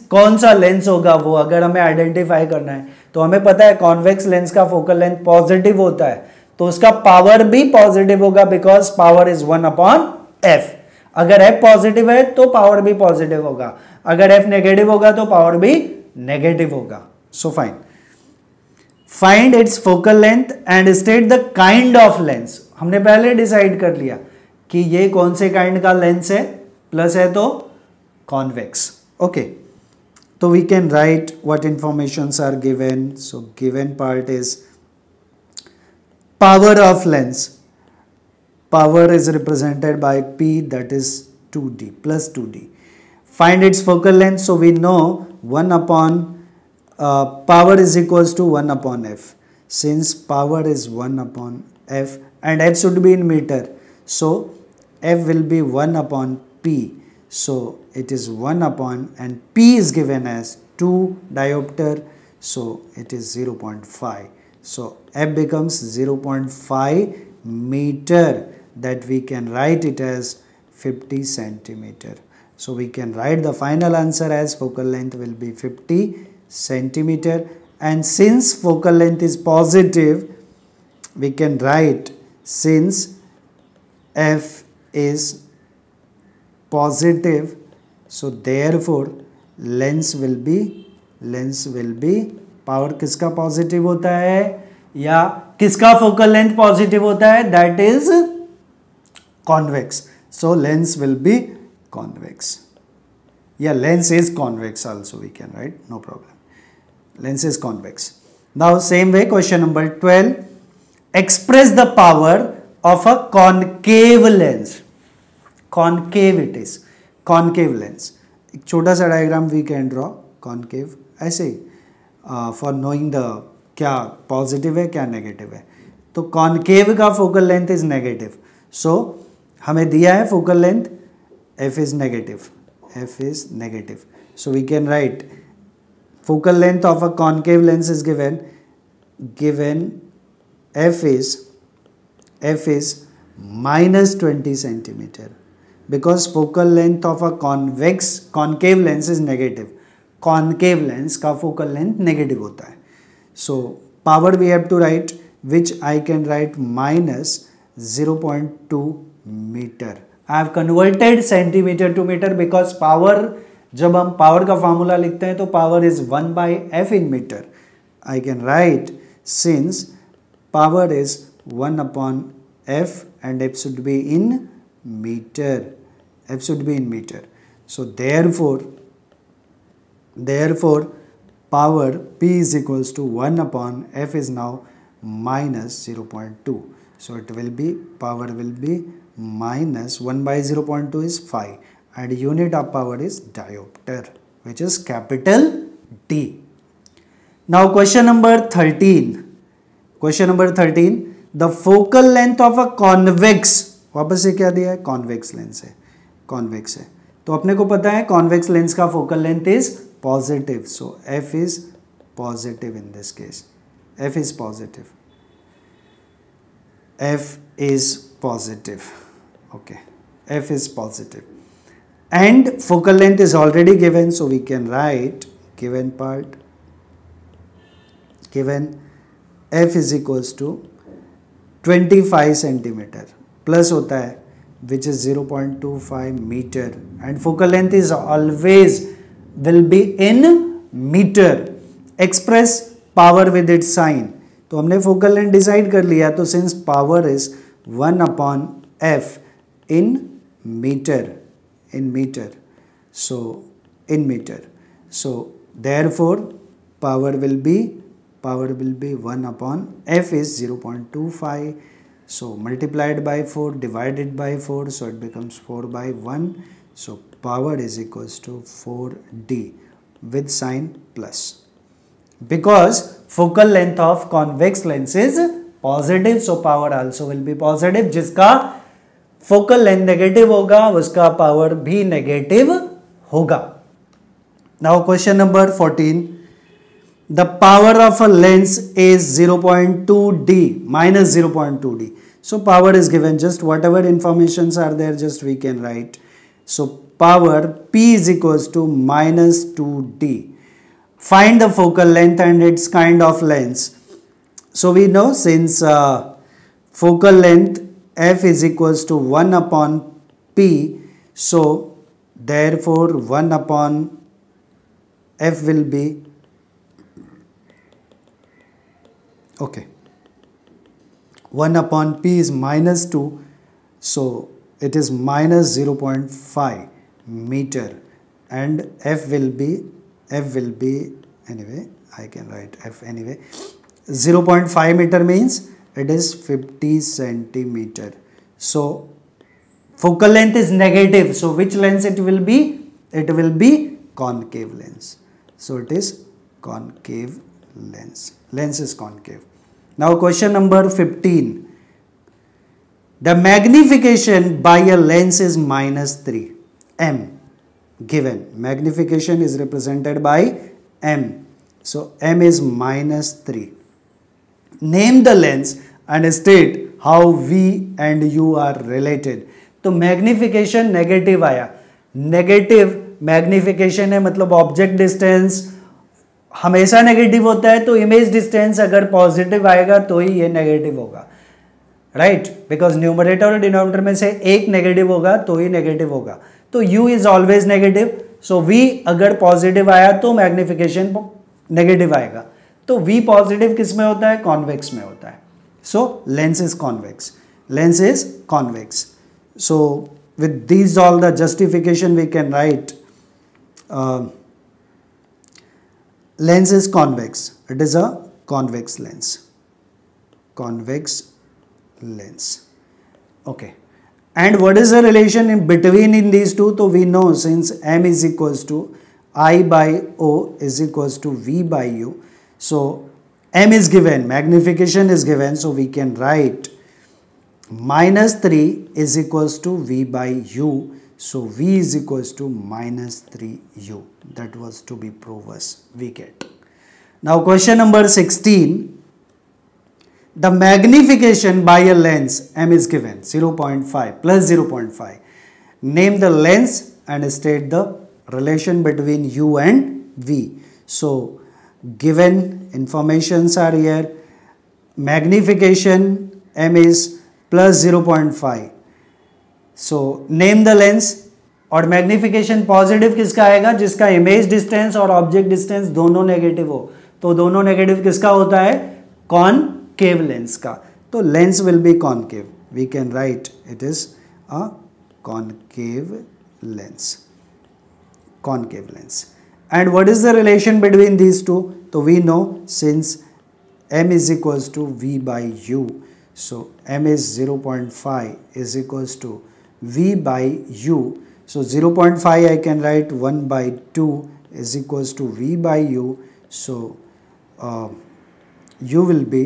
कौन सा लेंस होगा वो अगर हमें आइडेंटिफाई करना है, तो हमें पता है कॉन्वेक्स लेंस का फोकल लेंथ पॉजिटिव होता है, तो उसका पावर भी पॉजिटिव होगा, because power is 1 upon f. अगर f पॉजिटिव है तो पावर भी पॉजिटिव होगा, अगर f नेगेटिव होगा तो पावर भी नेगेटिव होगा. So find its focal length and state the kind of lens. हमने पहले डिसाइड कर लिया कि ये कौन से काइंड का लेंस है, प्लस है तो कॉन्वेक्स. ओके, तो we can write what informations are given. So given part is power of lens. Power is represented by P, that is 2D, plus 2D. Find its focal length. So we know 1 upon power is equals to 1 upon f. Since power is 1 upon f and f should be in meter, So F will be 1 upon P. So it is 1 upon, and P is given as 2 diopter. So it is 0.5. So F becomes 0.5 meter, that we can write it as 50 centimeter. So we can write the final answer as focal length will be 50 centimeter. And since focal length is positive, we can write, since F is positive, so therefore lens will be power किसका positive होता है या किसका focal length positive होता है, that is convex. So lens will be convex, या lens is convex also we can write, no problem. Lens is convex. Now same way question number 12, express the power of a concave lens. Concave it is, concave lens. एक छोटा सा diagram we can draw concave ऐसे ही for knowing the क्या positive है क्या negative है. तो कॉनकेव का फोकल लेंथ इज नेगेटिव. सो हमें दिया है focal length f is negative, f is negative. So we can write focal length of a concave lens is given f is minus 20 centimeter, because focal length of a concave lens is negative. Concave lens का focal length negative होता है. So power we have to write, which I can write minus 0.2 meter. I have converted centimeter to meter because power, जब हम power का formula लिखते हैं तो power is 1 by f in meter. I can write, since power is 1 upon f and f should be in meter, f should be in meter. So therefore power P is equals to 1 upon f is now minus 0.2. So it will be, power will be minus 1 by 0.2 is 5. And unit of power is diopter, which is capital D. Now question number 13. Question number 13. The focal length of a convex, वापस से क्या दिया है, convex lens है, convex है. तो अपने को पता है convex lens का focal length is positive. So F is positive in this case. F is positive. F is positive. Okay. F is positive. And focal length is already given, so we can write given part, given f is equals to 25 centimeter plus होता है which is 0.25 meter, and focal length is always will be in meter. Express power with its sign. तो हमने focal length decide कर लिया, तो since power is 1 upon f in meter, so in meter, so therefore power will be 1 upon f is 0.25, so multiplied by 4 divided by 4, so it becomes 4 by 1. So power is equals to 4d with sign plus, because focal length of convex lens is positive, so power also will be positive. जिसका focal length negative होगा उसका power भी negative होगा. Now question number 14. The power of a lens is 0.2d minus 0.2d. So power is given, just whatever informations are there just we can write. So power P is equals to minus 2d. Find the focal length and its kind of lens. So we know, since focal length f is equals to 1 upon p, so therefore 1 upon f will be, okay, 1 upon p is minus 2, so it is minus 0.5 meter, and f will be anyway, I can write f anyway. 0.5 meter means it is 50 centimeter. So focal length is negative, so which lens it will be? It will be concave lens. So it is concave lens. Lens is concave. Now question number 15. The magnification by a lens is -3 m given. Magnification is represented by m. So m is -3. Name the lens and state how V and U are related. तो magnification negative आया. Negative magnification है मतलब object distance हमेशा negative होता है, तो image distance अगर positive आएगा तो ही ये नेगेटिव होगा, राइट, बिकॉज न्यूमरेटर और डिनोमिनेटर में से एक नेगेटिव होगा तो ही नेगेटिव होगा. तो U is always negative. So V अगर पॉजिटिव आया तो मैग्निफिकेशन नेगेटिव आएगा. तो V पॉजिटिव किस में होता है? कॉन्वेक्स में होता है. So lens is convex. Lens is convex. So with these all the justification we can write lens is convex. It is a convex lens. Convex lens. Okay. And what is the relation in between in these two? So we know since m is equals to I by O is equals to V by U. So m is given, magnification is given, so we can write -3 is equals to V by U. So V is equals to -3U. That was to be proved. We get. Now question number 16. The magnification by a lens m is given 0.5 plus 0.5. Name the lens and state the relation between U and V. So given informations are here. Magnification m is plus 0.5. So name the lens. और magnification positive किसका आएगा? जिसका image distance और object distance दोनों negative हो. तो दोनों negative किसका होता है? कॉनकेव लेंस का. तो lens will be concave. We can write it is a concave lens. Concave lens. And what is the relation between these two? तो we know since m is equals to V by U. So m is 0.5 is equals to V by U. So 0.5 I can write 1 by 2 is equals to V by U. So U will be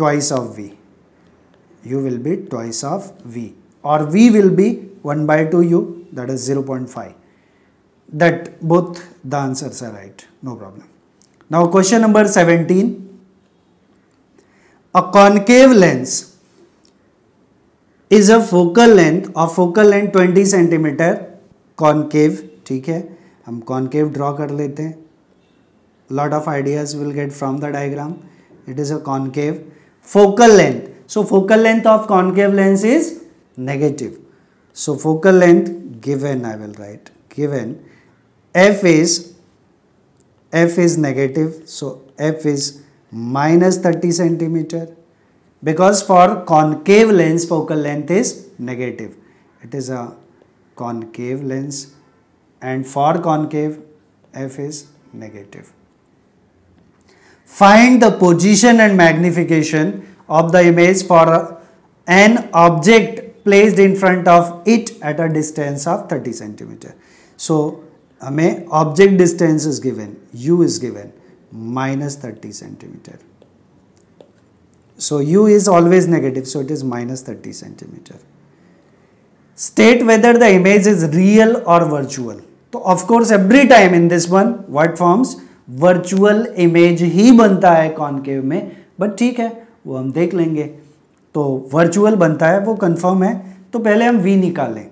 twice of V. U will be twice of V. Or V will be 1 by 2 U, that is 0.5. That both the answers are right. No problem. Now question number 17. A concave lens is a focal length of 20 centimetre. Concave, ठीक है, हम concave draw कर लेते हैं. Lot of ideas will get from the diagram. It is a concave focal length. So focal length of concave lens is negative. So focal length given, I will write given f is negative. So f is -30 centimeter, because for concave lens focal length is negative. It is a concave lens, and for concave f is negative. Find the position and magnification of the image for an object placed in front of it at a distance of 30 centimeter. So हमें object distance is given, u is given -30 centimeter. So u is always negative, so it is -30 centimeter. State whether the image is real or virtual. तो of course every time in this one what forms virtual image ही बनता है concave में, but ठीक है वो हम देख लेंगे. तो virtual बनता है, वो confirm है. तो पहले हम v निकालें.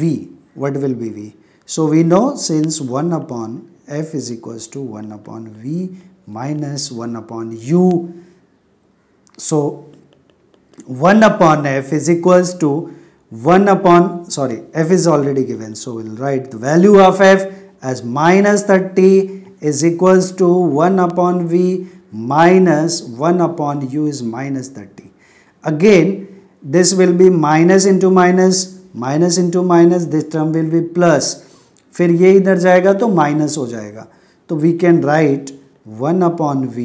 v, what will be v? So we know since 1 upon f is equals to 1 upon v minus 1 upon u. So 1 upon f is equals to 1 upon, sorry, f is already given. So we'll write the value of f as -30 is equals to 1 upon v minus 1 upon u is -30. Again, this will be minus into minus, this term will be plus. फिर ये इधर जाएगा तो minus हो जाएगा. तो we can write 1 upon v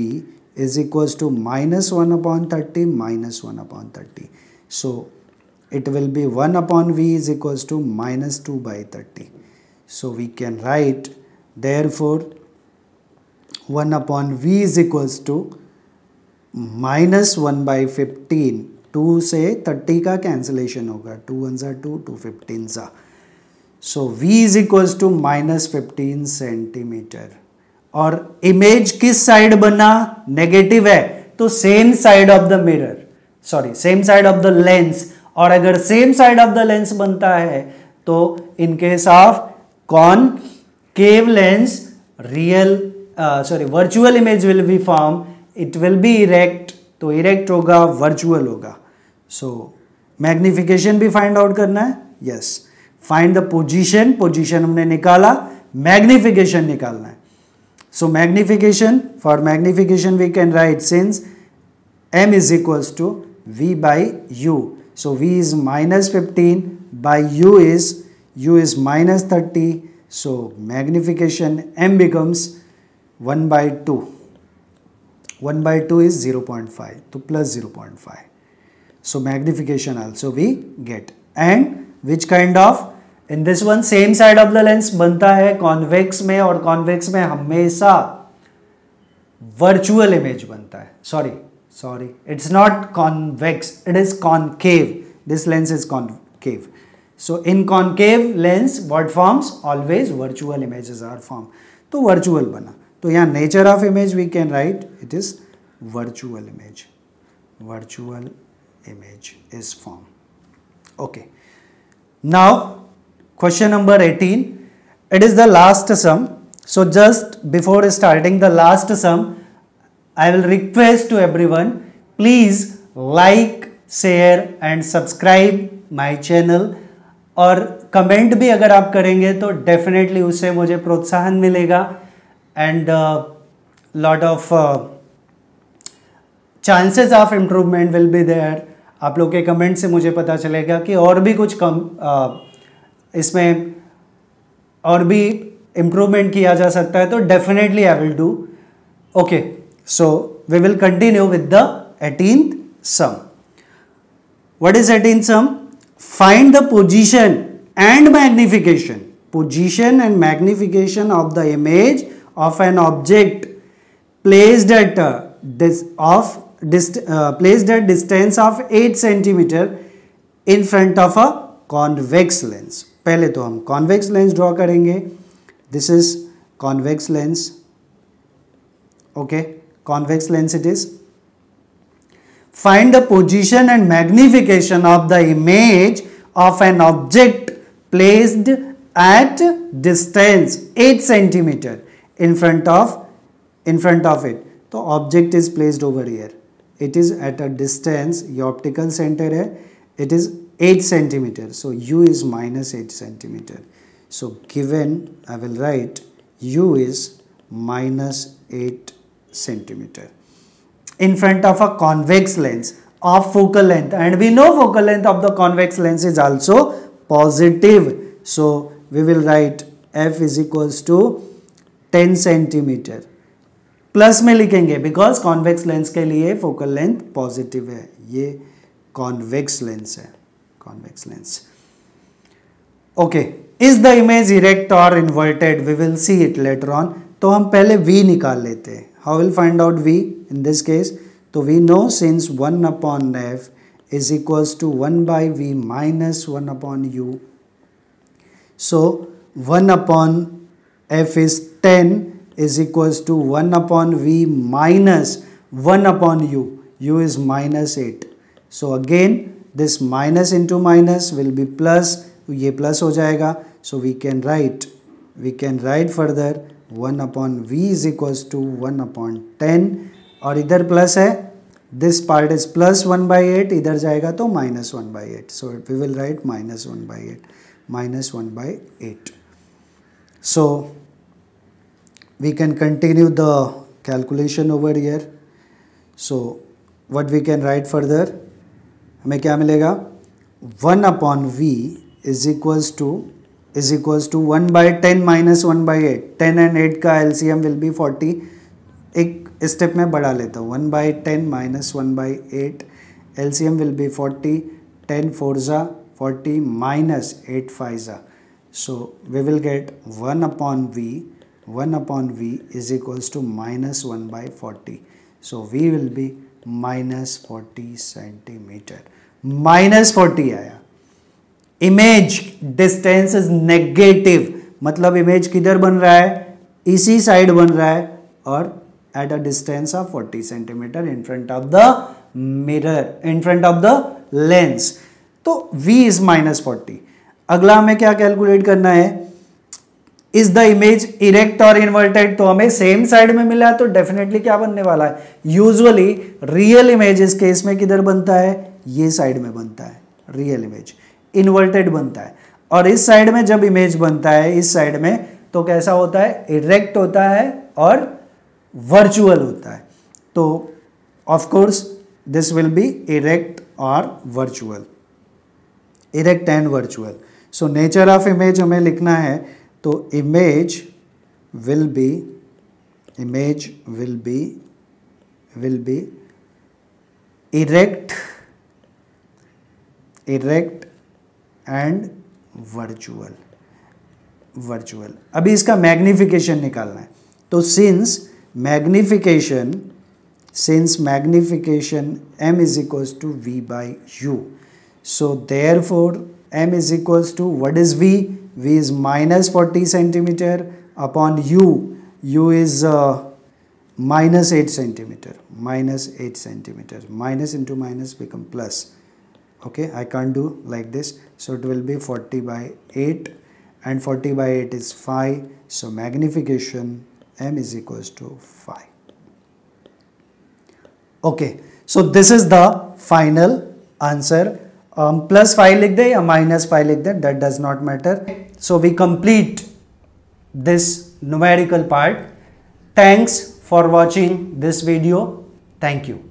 is equals to -1 upon 30 -1 upon 30. So it will be 1 upon v is equals to -2 by 30. So we can write therefore 1 upon v is equals to -1 by 15 2 से 30 का cancellation होगा, 2 1 ज़ा 2, 2 15 ज़ा, so v is equals to -15 centimetre. और image किस side बना, negative है, तो same side of the mirror, sorry same side of the lens, और अगर same side of the lens बनता है तो in case of concave lens real virtual image will be form, it will be erect, तो erect होगा, virtual होगा। So magnification भी find out करना है, yes, find the position, position हमने निकाला, मैग्निफिकेशन निकालना है। So magnification, for magnification we can write since m is equals to v by u, so v is -15 by u is -30, so magnification m becomes 1 by 2, 1 by 2 is 0.5, तो plus 0.5, so magnification also we get, and which kind of, in this one same side of the lens बनता है convex में, और convex में हमेशा virtual image बनता है, sorry, it's not convex, it is concave, this lens is concave, so in concave lens what forms, always virtual images are formed, तो virtual बना, तो यहाँ nature of image we can write, it is virtual image is formed. Okay, now question number 18, it is the last sum, so just before starting the last sum I will request to everyone, please like, share and subscribe my channel, और comment भी अगर आप करेंगे तो definitely उससे मुझे प्रोत्साहन मिलेगा, and lot of chances of improvement will be there. आप लोग के कमेंट से मुझे पता चलेगा कि और भी कुछ इसमें और भी इम्प्रूवमेंट किया जा सकता है, तो definitely I will do. Okay, so we will continue with the 18th sum. What is 18th sum? Find the position and magnification of the image of an object placed at distance of 8 centimeter in front of a convex lens. पहले तो हम convex lens draw करेंगे. This is convex lens. Okay. Convex lens it is. Find the position and magnification of the image of an object placed at distance 8 centimeter in front of it. So object is placed over here. It is at a distance, your optical center है, it is 8 centimeter. So u is -8 centimeter. So given, I will write u is -8 centimeter in front of a convex lens of focal length, and we know focal length of the convex lens is also positive, so we will write f is equals to 10 centimeter. Plus में लिखेंगे because convex lens के लिए focal length positive है, ये convex lens है, convex lens. Okay, is the image erect और inverted, we will see it later on. तो हम पहले v निकाल लेते हैं। How will find out v in this case? तो we know since 1 upon f is equals to 1 by v minus 1 upon u. So 1 upon f is 10 is equals to 1 upon v minus 1 upon u. U is -8. So again this minus into minus will be plus. ये plus हो जाएगा. So we can write further 1 upon v is equals to 1 upon 10. और इधर plus है. This part is plus 1 by 8. इधर जाएगा तो minus 1 by 8. So we will write minus 1 by 8. Minus 1 by 8. So we can continue the calculation over here. So what we can write further? हमें क्या मिलेगा? 1 upon v is equals to 1 by 10 minus 1 by 8. 10 and 8 का LCM will be 40. एक step में बढ़ा लेता हूँ. 1 by 10 minus 1 by 8. LCM will be 40. 10 4 जा 40 minus 8 5 जा. So we will get 1 upon v is equals to minus 1 by 40. So v will be -40 centimetre, -40 आया। Image distance is negative, मतलब image किधर बन रहा है, इसी साइड बन रहा है और eight a distance of 40 centimetre in front of the mirror, in front of the lens. तो v इज -40। अगला हमें क्या कैलकुलेट करना है, इज द इमेज इरेक्ट और इन्वर्टेड, तो हमें सेम साइड में मिला है तो डेफिनेटली क्या बनने वाला है, यूजुअली रियल इमेज इस केस में किधर बनता है, ये साइड में बनता है रियल इमेज, इन्वर्टेड बनता है। और इस साइड में जब इमेज बनता है इस साइड में, तो कैसा होता है, इरेक्ट होता है और वर्चुअल होता है। तो of course this will be erect और virtual, erect and virtual. So nature of image हमें लिखना है, तो image will be erect and virtual. अभी इसका मैग्निफिकेशन निकालना है, तो since magnification m is equals to v by u, so therefore m is equals to, what is v? v is -40 centimeter upon u is -8 centimeter, -8 centimeter, minus into minus become plus. Okay, I can't do like this, so it will be 40 by 8 and 40 by 8 is 5, so magnification m is equals to 5. Okay, so this is the final answer. +5 लिख दे या -5 लिख दे, that does not matter. So we complete this numerical part. Thanks for watching this video. Thank you.